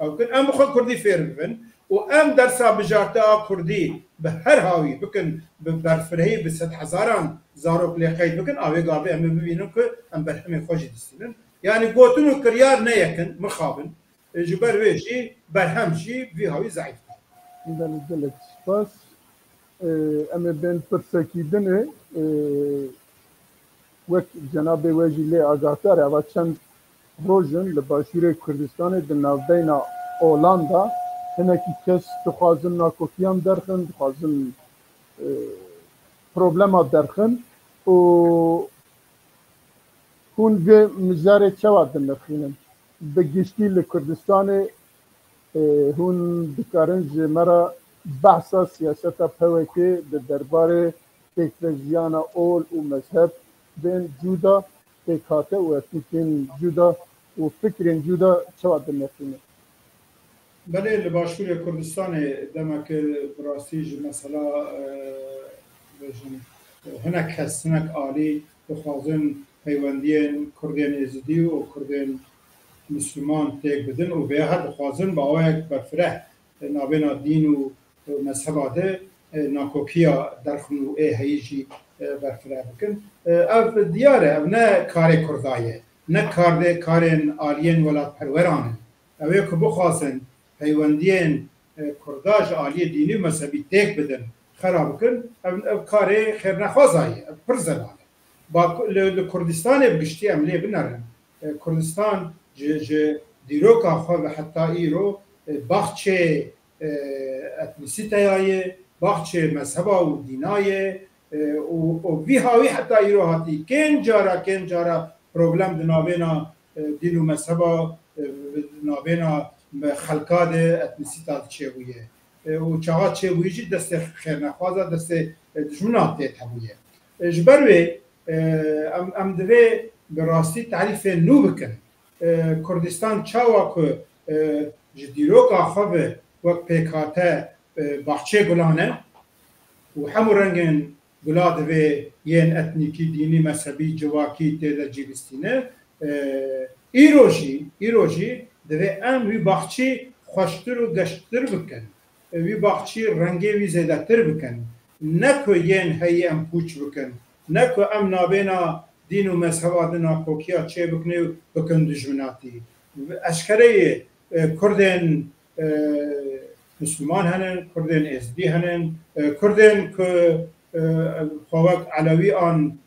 بکن ام خود کردی فیر بکن و ام درسا بجارته کردی به هر هاوی بکن برفرهی به 100,000 زاروک لیقید بکن آوی گاوی ام ببینن که ام برهمی خوشی دستینن یعنی گوتن و کریار نیکن مخابن جبر ویشی برهمشی وی هاوی ضعیف دلت سپاس ام بین پرسکیدنه وقت جناب وجی لی آگاتاره و چند روزن لباشور کردستان دناودینا اولاندا هنکی کس دخوازن ناکوکیان درخن دخوازن پروبلما درخن و هون به مزار چواد نخینن بگشتی لکردستان هون بکارن جمرا بحثا سیاست پوکی به درباره تکنزیان اول و مذهب بین جودا تکاته و اتنیکین جودا و فکرین جودا چواد نخینن بله لباشور کردستان دمک براستی مثلا هنک هست هنک عالی بخوازن پیوندین کردین ازدی و کردین مسلمان تک بدن و به هر بخوازن با آیک برفره نابینا دین و مذهباته ناکوکیا درخون و هیجی برفره بکن اف دیاره او نه کار کردایه نه کارن آلین ولات پرورانه اوه که بخوازن پیوندین کرداج عالی دینی مذهبی تک بدن خراب کن او کار خیر نخوازایه پر زلانه با لکردستان بگشتی عملی بنارن کردستان دیروکا خواه حتی ایرو بخچه اتنیسیتایه بخچه مذهبا و دینایه و وی هاوی حتی ایرو هاتی کن جارا پروبلم دنابینا دین و مذهبا دنابینا خلقات اتنیسیتات چه بویه و چاقات چه بویه جی دست خیر نخوازه دست دجمنات دیت هبویه جبروی ام دوی براستی تعریف نو بکن کردستان چاوا که جدیروکا خواه وقت پیکاته بخچه گلانه و همو رنگن گلا دوی ین اتنیکی دینی مذهبی جواکی تیده جیبستینه ایروژی دوی ام وی بخچه خوشتر و گشتر بکن وی بخچه رنگی وی زیده تر بکن نکو ین هی ام پوچ بکن نکو ام نابینا دین و مذهبات ناکوکیا چه بکنه و بکن دجمناتی اشکره کردن مسلمان هنن کردن ازدی هنن کردن که خواهد علوی آن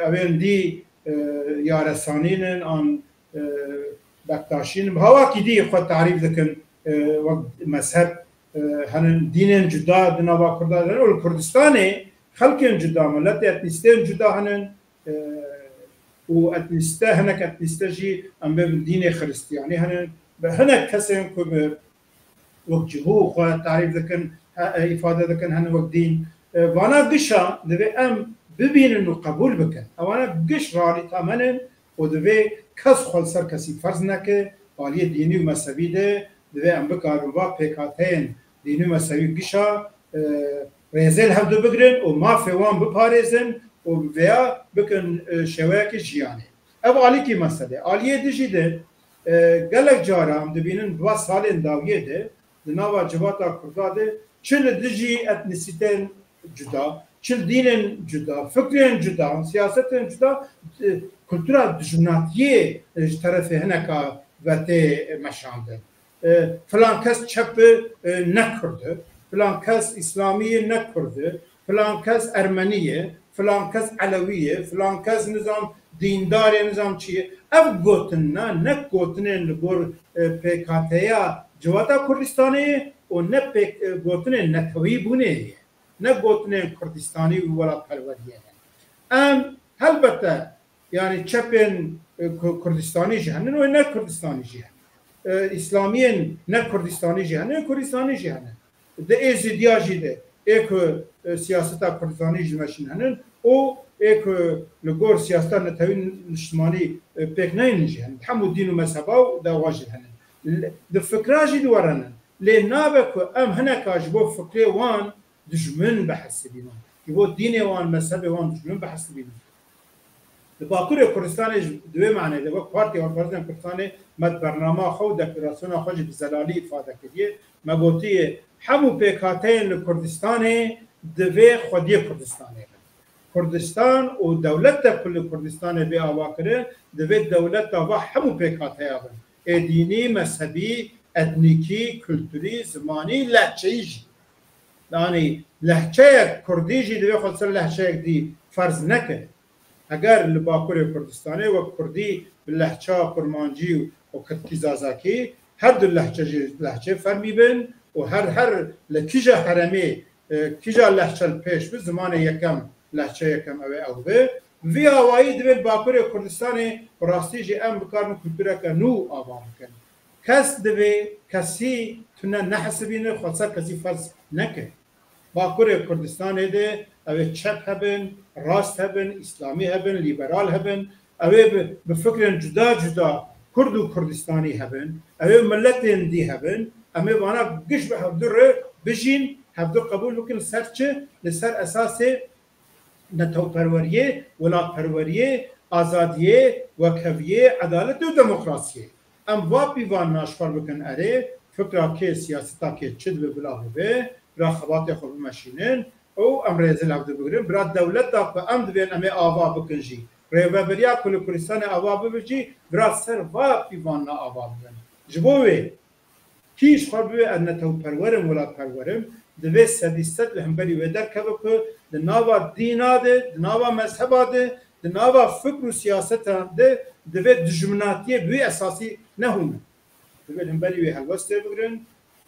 اوین دی یارسانین آن بکتاشین هوا کی دی خود تعریف دکن وقت مذهب هنن دین جدا دنابا کردان هنن و کردستانه خلقين جدا ملت اتنيستين جدا هنن و اتنيستا هنك اتنيستا جي ام بدين خريستياني هنن هنك كسن كو وجهو خو تعريف ذكن افاده ذكن هن وقت دين وانا قشا دبي ام ببين انه قبول بكن او انا قش رالي تامنن و دبي كس خلصر كسي فرض نكه عاليه ديني ومذهبي ده دبي ام بكاروا بيكاتين ديني ومذهبي قشا رزل هفته بگرن و ما فوان بپارزن و ویا بکن شواک جیانه. اف عالی کی مسئله. عالیه دیجی ده گلک جارم دبینن 2 سال داویه ده دنوا جواتا کرداده چل دیجی اتنیسیتن جدا چل دینن جدا فکرن جدا سیاستن جدا kültüra dijunatiye tarafı heneka vete meşandı. Falan kes çepı ne kurdu. فلان كاس إسلامية نكردة فلان كاس أرمنية فلان كاس علوية فلان كاس نظام ديندار نظام شيء أف قوتنا نقوتنا نقول بكاتيا جواتا كردستاني ونب قوتنا نتوي بنيه نقوتنا كردستاني ولا بالوديه أم هلبته يعني شبين كردستاني جهنم ولا كردستاني جهنم إسلاميين نكردستاني جهنم كردستاني جهنم ده ازدیاجی ده یک سیاست کردستانی جمعشین هنن او یک لگور سیاست نتوین نشمانی پک نینجی هنن همو دین و مذهبا و ده واجد هنن ده فکراجی دوارنن لی نابه که ام هنکاج بو فکری وان دجمن بحث بینن بو دین وان مذهب وان دجمن بحث بینن ده باکور کردستان دوی معنی ده وقت پارتی و پارتیان کردستان مد برنامه خو دکراسیون خوش بزلالی افاده کردیه مگوتیه همو پیکاتین لکردستان دوی خودی کردستان و دولت کل کردستان بی آوا کرده دوی دولت و همو پیکاتین دینی مذهبی اتنیکی کلتوری زمانی لهجه‌ای یعنی لهجه کردیجی دوی خود سر لهجه دی فرض نکرد اگر لباکور کردستانی و کردی لهجه کرمانجی و کتکیزازاکی هر دو لهجه فرمی بین و هر لکیجا حرمی کیجا لهجه پیش به زمان یکم لهجه یکم او به وی آوایی دوید باکور کردستان براستی جی ام بکارن کلتورا که نو آوا بکن کس دوی کسی تونه نحسبینه خواستر کسی فرض نکه باکور کردستان ده اوه چپ هبن راست هبن اسلامی هبن لیبرال هبن اوه بفکرن جدا جدا کرد و کردستانی هبن اوه ملتین دی هبن اما وانا گش به هفدر بجین هفدر قبول بکن سر چه لسر اساس نتو پروریه ولات پروریه آزادیه وکویه عدالت و دموکراسیه ام واپی وان ناشفار بکن اره فکرها که سیاستا که چد به بلاه به برا خبات خوب ماشینن او ام رزل هفته بگیرن برا دولت دا که ام دوین امی آوا بکنجی ریوه بریا کل کردستان آوا ببجی برا سر واپی وان نا آوا بکن جبوه کیش خواب به ان نتو پرورم ولات پرورم دوی سدیست لهمبری و در که بکن دناوا دینا ده دناوا مذهب ده دناوا فکر و سیاست ده دوی دجمناتی بوی اساسی نهونه دوی لهمبری و هلوسته بگرن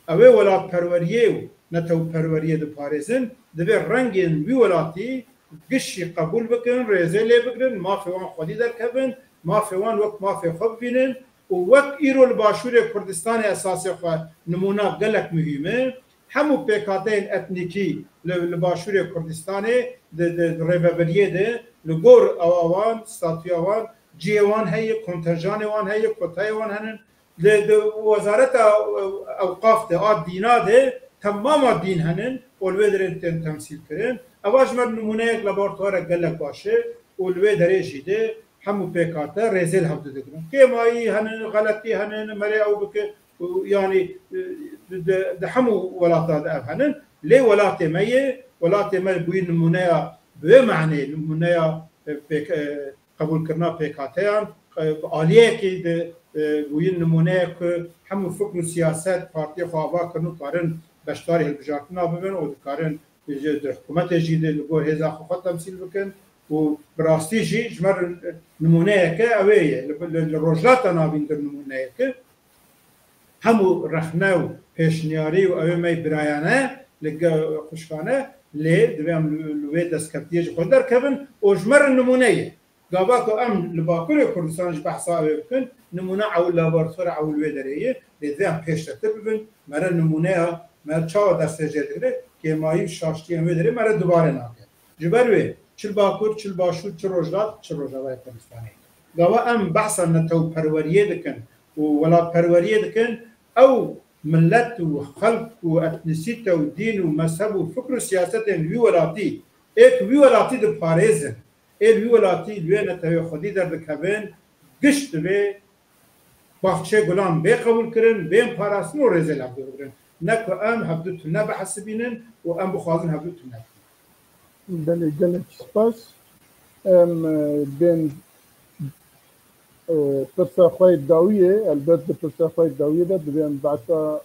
اوه ولات پروریه و نتو پروریه ده پارزن دوی رنگین وی ولاتی گشی قبول بکن ریزه بگرن مافی وان خودی در کبن مافی وان وقت مافی خوب بینن و وقت ایرو الباشور کردستان اساسی خواه نمونه گلک مهمه همو پیکاتین اتنیکی لباشور کردستان ریوبریه ده لگور اوان ستاتیوان جیوان هی کنترجان وان هی کتای وان هنن وزارت اوقاف ده آد دینا ده تمام دین هنن اولوی درین تمثیل کرن اواج مر نمونه یک لابراتوار گلک باشه اولوی دره جیده همو پیکاته ریزل هفته دکن که مایی هنن غلطی هنن مری او بکه يعني ده حمو ولاتات هنن لي ولات مي بوين نمونيا بمعنى نمونيا قبول كرنا بيكاتيان عاليه كي بوين نمونيا حمو فكر سياسات بارتي خوابا كنو كارن بشتاري البجارتنا ببن او كارن حكومت جيد لغور هزا خو تمثيل بكن و براستي جي جمر نمونيا كه اويه الروجلات نابين در نمونيا كه همو رخنه و پیشنیاری و اوه می برایانه لگه خوشخانه لی دویم لوی دستکفتیج خود در کبن و جمر نمونه گابا که ام لباکر کردستانش بحثا اوه بکن نمونه اول لابراتوار اول وی دریه لی دویم پیش رتر ببین مره نمونه ها مره چاو دسته جدره که مایی شاشتی همه داره مره دوباره ناکن جبر وی چل باکر چل باشور چل روجلات چل روجلات کردستانی گابا ام بحثا نتو پروریه دکن و ولات پروریه دکن او ملت وخلق واتنسيته ودين ومذهب وفكر وسياسه وی ولاتی ایک وی ولاتی د پاريزن ال وی ولاتی لونه ته خودی در دکبن گشت به باخچه گلان به قبول کرن به پاراسن و رزل عبدالرحمن نکو ام حدود نه بحسبینن و ام بخوازن حدود نه بله گلک سپاس ام بین پرسخوای داویه البته پرسخوای داویه ده بیان بعدا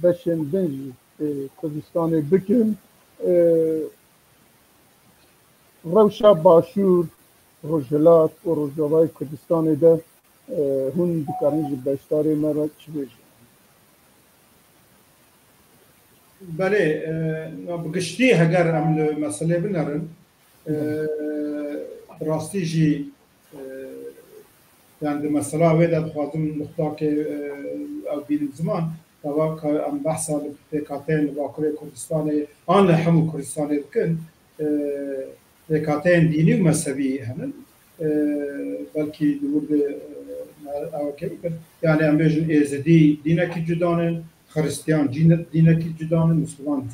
بشن بنج کردستان بکن روشا باشور روجلات و روجاوای کردستان ده هون بکارنج بشتاری مرا چی بیش بله بگشتی اگر عمل مسئله بنرن راستی جی يعني مثلا ويدا خاطم نقطة أو بين الزمان تواك أم بحث بكاتين باكر كردستان أنا حمو كردستان يمكن بكاتين ديني ومذهبي هن بلكي دور أو كيف يعني أم بيجن إزدي دينك جدانن خريستيان دينك جدانن مسلمان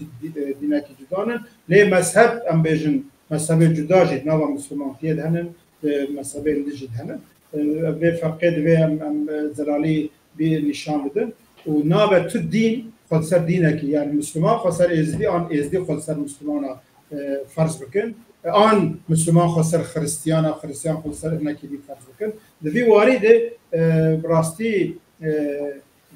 دينك جدانن ليه مذهب أم بيجن مذهب جدا جد نوع مسلمان تيد هن مذهب اللي جد هن به فرقه دوی ام زلالی بی نشان بدن و نابه تو دین خودسر دینه که یعنی مسلمان خودسر ازدی آن ازدی خودسر مسلمان فرض بکن آن مسلمان خودسر خریستیان خودسر نکیدی فرض بکن دوی وارد براستی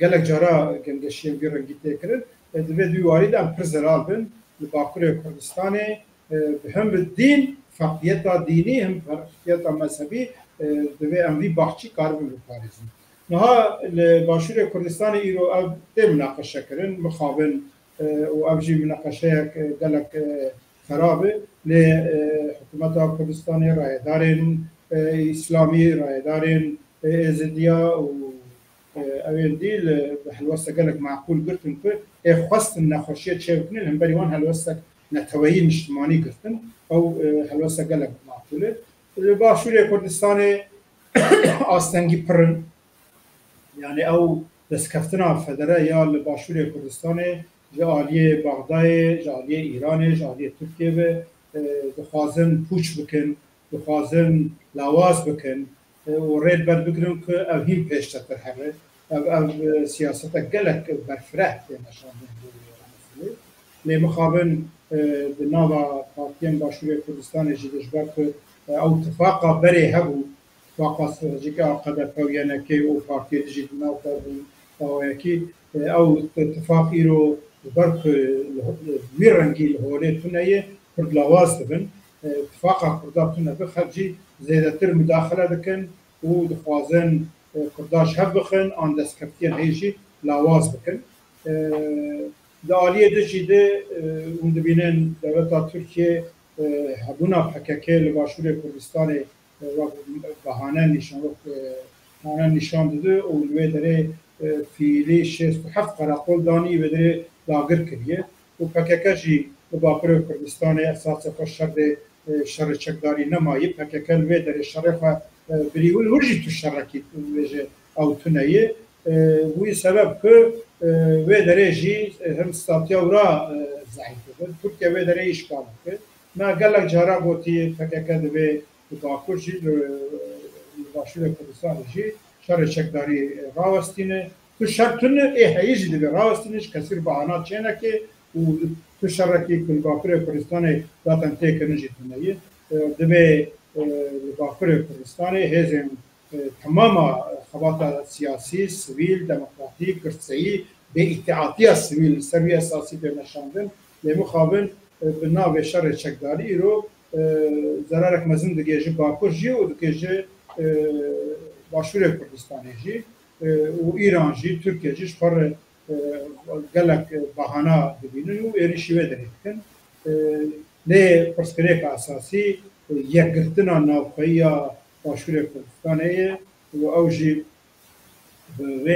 گلک جارا گندشیم بی رنگی تکرن دوی وارد ام پر زلال بن لباکر کردستان هم دین فقیت دینی هم فقیت مذهبی دوی امری باخچی کار بپارزن نها باشور کردستان ایرو اب مناقشه کردن مخابن و ابجی مناقشه گلک خرابه لحكومة كردستان رايدارين إسلامي رايدارين إزديا و اوین دیل هلوسته گلک معقول گرتن که خواست نخوشیت چه بکنن هم بریوان هلوسته نتوایی اجتماعی گرتن او هلوسته گلک معقوله باشور کردستان آستنگی پرن یعنی او دستکفتنا فدره یا باشور کردستان جالیه بغداد جالیه ایران جالیه ترکیه و دخوازن پوچ بکن دخوازن لواز بکن و رید بر بگرم که او هیم پیشتر هره او سیاست گلک برفره نشان میده لی مخابن به نام پارتیم باشور کردستان جدش بر که او اتفاقا بری هبو اتفاقا استراتژیک آقا پویانه که او پارتی جدید ناو کرد کی او اتفاقی رو بر که میرنگی لهوله تونیه کرد لواز دبن اتفاقا کرداب تونه بخرجی زیادتر مداخله دکن و دخوازن کرداش هف بخن آن دستکفتین هیجی لاواز بکن دالیه دجیده اون دبینن دولتا ترکیه هبونا پککه لباشور کردستان بهانه نشان داده و لوی داره فیلی 67 قراقل دانی و داره لاگر کریه و پککه جی لباشور کردستان اساس خوش شر چکداری نمایی پککه لوی داره شرخه بریول ورجی تو شرکی وجه او تنیه وی سبب که و درجی هم استاتیا ورا ضعیف بود ترکیه و درجی اشکال کرد ما قالك جارا بوتي فكك دبي باكوجي باشور کردستان جی شر چکداری راوستینه تو شرطن هیچ دبی راوستینش کثیر بهانات چنه که و تو شرکی کل باشور کردستان داتن تکنجی تنیه دبی باشور کردستان هزم تمام خواص سیاسی سیویل دموکراتیک کرسی به اتحادیه سیویل سوی اساسی به نشاندن لمخابن به نام شر چکداری رو ضررک مزن دگیجی باکور جی و دگیجی باشور کردستان جی و ایران جی ترکیه جیش پر گلک بهانه دبینن و ایریشی و دریکن نه پرسکریک اساسی یک گرتنا نافعی باشور کردستانه و اوجی و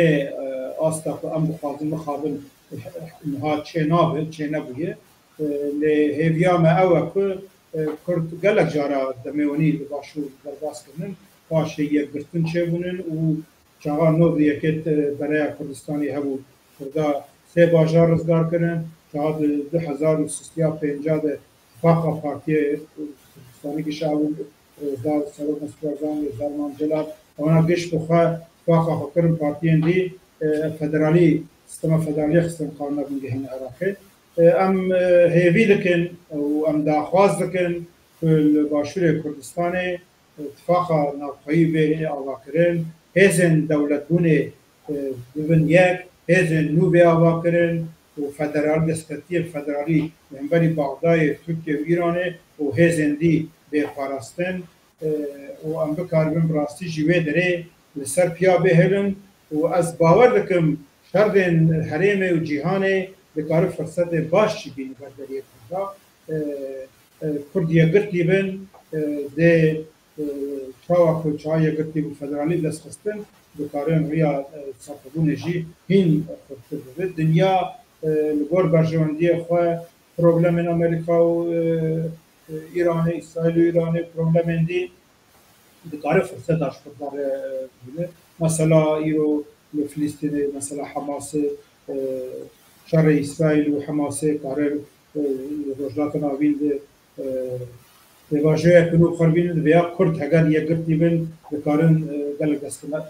آستاق ام بخوازن مخابن نها چه نبویه لهویا ما اوه که کرد گلک جارا دمیونی باشور درباس کنن پاشه یک گرتن چه بونن و جاها نو دیکت برای کردستانی هبو کردا سه باجار رزگار کنن جاها 2035 اتفاقا پارتی کردستانی که شاول دار سرود مسکرزان زرمان جلال اونا گش بخواه اتفاقا خکرم پارتیان دی فدرالی سیستم فدرالی خستم قانون بنده هن عراقی ام هیوی دکن و ام داخواز دکن که باشور کردستان اتفاقا ناقایی به آوا کرن هزن دولت بونه ببن یک هزن نو به آوا کرن و فدرال دستکتی فدرالی منبری بغداد ترکیه و ایرانه و هزن دی به خواستن و ام بکاربن براستی جوه داره لسر پیا بهلن و از باور دکم شردن حریم و جیهانه بکار فرصت باش چی بینی برداری کرده کردیه گرتی بین ده چاوا کوچای گرتی بو فدرالی دست خستن بکارن رویا صفحون جی هین خودتر دنیا لگور برجواندی خواه پروبلم in امریکا و ایران اسرائیل و ایران پروبلم دی بکار فرصت داشت کردار بینه مثلا ایرو فلسطین مثلا حماس شر اسرائیل و حماس قرار روزات ناوین به واژه کنو خربین بیا کرد هگر یک گرتی بین بکارن دل دستنا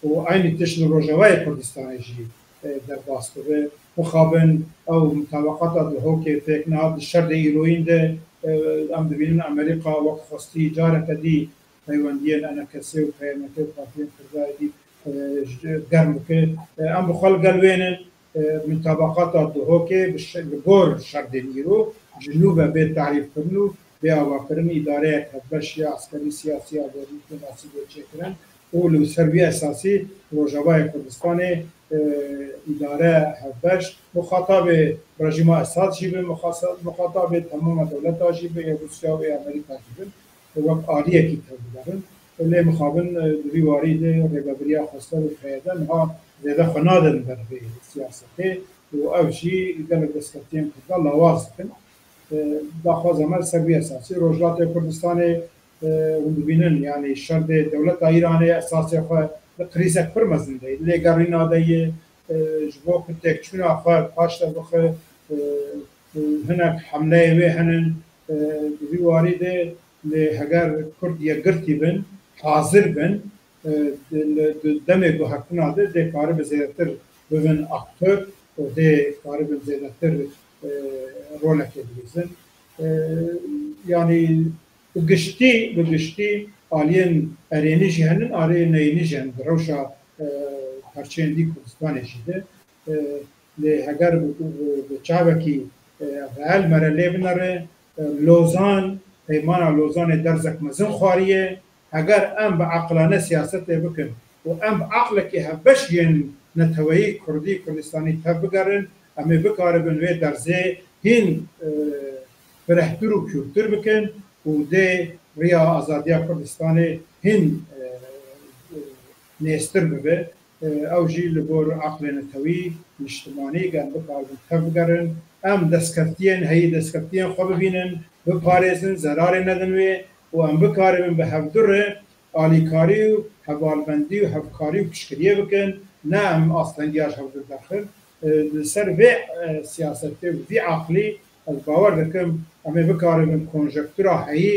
و عین تشن روجوای کردستان جی در باست و مخابن او مطابقات الهوکی فکر نه شر ایروین ده ام دبین امریکا وقت خستی جاره کدی پیوندین انا کسی و پیامت پارتین کردی گرم که ام بخال گلوین من طبقات الهوکی بگور شردن ایرو جنوب به تعریف کنو به آوردن اداره خبرشی عسکری سیاسی آدمی که ناسب چکران اولو سروی اساسی روجوای کردستان اداره هفبش مخاطب رژیم اسد جیبه مخاطب تمام دولت جیبه روسیا و امریکا جیبه وقت عالیه کی تبدیلن لی مخابن دوی وارد ربابریا خسته و فایده ها زیاده خنادن در سیاسته و اوجی قال دستاتین کلا لواز کن داخل زمان سربی اساسی روجلات کردستان و ببینن یعنی شرط دولت ایران اساسی خو کریزه پر مزنده لگرین آدای جبو کتک چون آخر پاشته بخه هناك حمله و هنن دوی وارد لهجر كردية قرتي بن حاضر بن دمي بحكنا ده كارب زيادتر ببن أكتر وده كارب زيادتر رولك يدرسن يعني بقشتي آلين أريني جهنن أريني جهن دروشا پرچین دی کردستان شده لهجر بچابکی رئال مرله بنره لوزان پیمان لوزان درزک مزن خواریه اگر ام به عقلانه سیاست بکن و ام عقل که هبش ین نتوایی کردی کردستانی تبگرن امی بکاره بنوی درزه هین برهتر و کورتر بکن و ده ریا آزادیا کردستانی هین نیستر ببه او جی لبور عقل نتوایی اجتماعی گن بکاره تبگرن ام دستکفتین هی دستکفتین خواب بینن بپارێزن زەرارێ نەدەنوێ و ئەم بکارێن بە هەفتوڕێ ئالیکاری و هەواڵبەندی و هەفکاری و پشتگیریە بکەن نه ئەم ئاستەنگیاش هەفتوور دەخن لەسەر vê سیاسەتê و vê عەقلی ez باوەڕ دەکەم ئەمێ بکارێن کۆنژەکتورا هەیی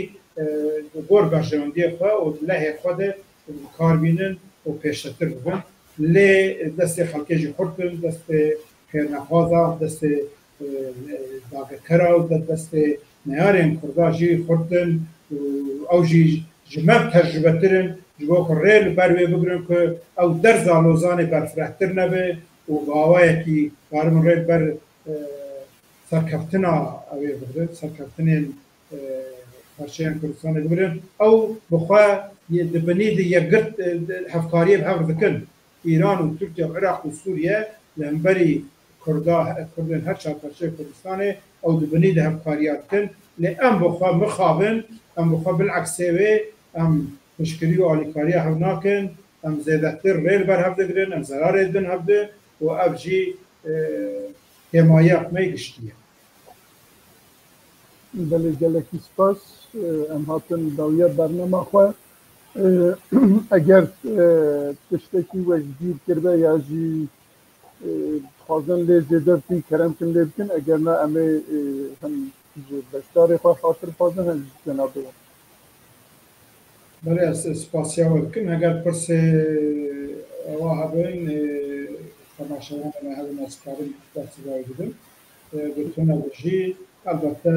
گۆر بەرژەوەندیە خۆ و لەهێ خۆ دێ بکاربینن و پێشتر ببن لێ دەستێ خەڵکێژی خورد بن دەستێ خێرنەخوازا دەستێ داگەکەرا و دەستێ نهارن کرداجی خوردن او جی جمع تجربه ji bo ku rê li ber wê bigirin ku ew derza lozanê berfirehtir nebe û bawayekî karin rê ber serkeftina ew ê bigirin serkeftinên parçeyên Kurdistanê bigirin ew bixwe dibinî di yekgirt hevkariyê bi hev dikin İran û Tirkiye Iraq û Sûriye li hemberî Kurdên her çar parçeyê Kurdistanê ew dibinî di hevkariya dikin lê em bixwe mixabin em bixwe bilexsê wê em piştgirî û alîkariya hev nakin em zêdetir rê li ber hev digirin em zerarê didin hev de û ev jî hêmaya me giştî ye. Belê gelekî spas em hatin dawiya bername xwe eger tiştekî we ji bîr kiribe ya jî dixwazin lê zêde bikin keremkin lê bikin eger ne em ê hin ji beşdarê xwe xatir xwazin hin ji cenabê wan. Belê ez spasiya we dikim eger pirsê ewa hebin temaşevan me hevin ez karin destîgahê bidin bitune jî elbette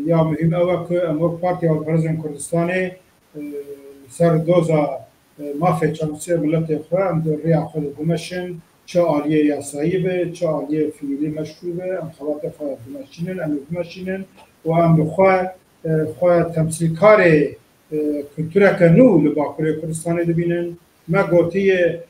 ya mühim ew e ku em wek Partiya Alperezên Kurdistanê ser doza mafê çavûsiyê milletê xwe em di rêya xwe dimeşin çi aliyê yasayî be çi aliyê fiîlî meşrû be em xebatê xwe dimeşînin em ê bimeşînin û em bi xwe temsîlkarê kültûreke nû li Bakurê Kurdistanê dibînin me gotiye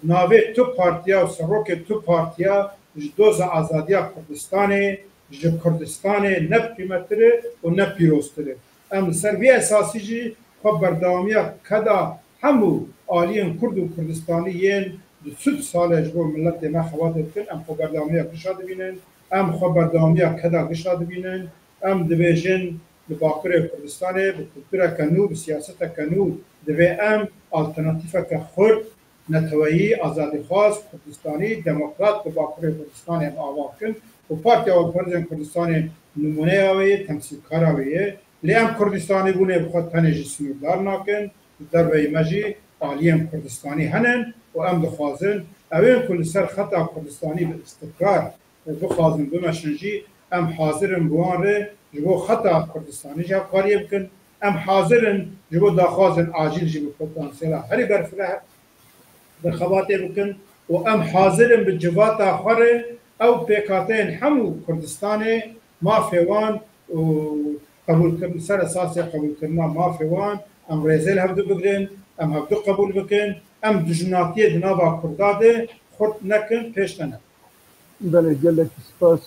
navê tu partiya û serokê tu partiya ji doza azadiya Kurdistanê ji Kurdistanê ne qîmettir e û ne pîroztir e em li ser vê esasî jî xwe berdewamiya keda hemû aliyên Kurd û Kurdistanî yên di süd salê ji bo milletê me xebatê dikin em xwe berdewamiya gişa dibînin em xwe berdewamiya keda gişa dibînin em dibêjin li Bakurê Kurdistanê bi kultûreke nû bi siyaseteke nû divê em alternatîfeke xurt neteweyî azadîxwaz Kurdistanî demokrat li Bakurê Kurdistanê em ava bikin û Partiya Alperezên Kurdistanê nûmuneya wê ye temsîlkara wê ye lê em Kurdistanî bûnê bi xwe tenê jî snûrdar nakin li derveyê me jî aliyên Kurdistanî henin û em dixwazin evên ku li ser xeta Kurdistanî bi istikrar bixwazin bimeşin jî em hazirin bi wan rê ji bo xeta Kurdistanî jî hevkariyê bikin em hazirin ji bo daxwazên acîl jî bi potansiyela herî berfireh xebatê bikin û em hazirin bi civata xwe re ew pêkhateyên hemû Kurdistanê mafê wan û qebûlkirin ser esasê qebûlkirina mafê wan em rêzêl hev dibigirin em hev qebûl bikin em dijminatiyê di nava Kurda de خود نکن پیش ننه. بله گلک سپاس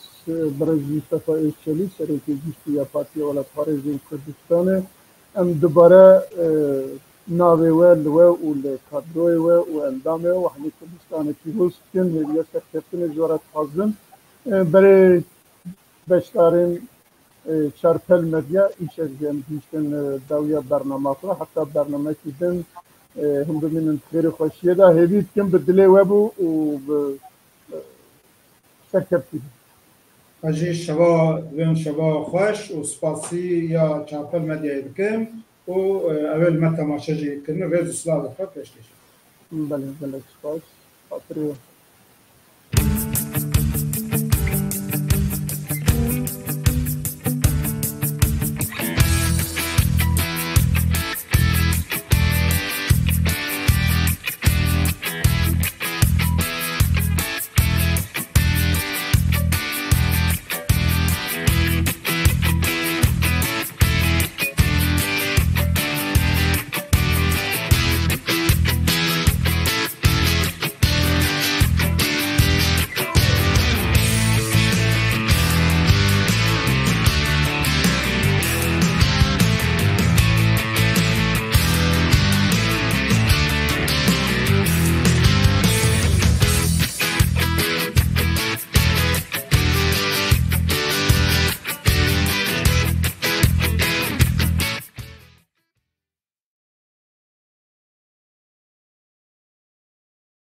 برای صفای چلی سری که جیستی یا پارتی ولایت خارجی کردستان ام دوباره ناوی و لوا و لکادروی و اندامه و همی کردستان پیروز کن یا سختن جورت حاضن برای بشتارین چارپل مدیا ایش از جم دیشتن داویا برنامه کرد حتی برنامه که دن هم بمینن خیر خوشیه دا هیوید کم بدلی وبو و سکتی. اجی شوا وین شوا خوش و سپاسی یا چاپل مدیای بکم و اول ما تماشا جی کنه رز سلام خود پیش کشید. بله بله سپاس خاطر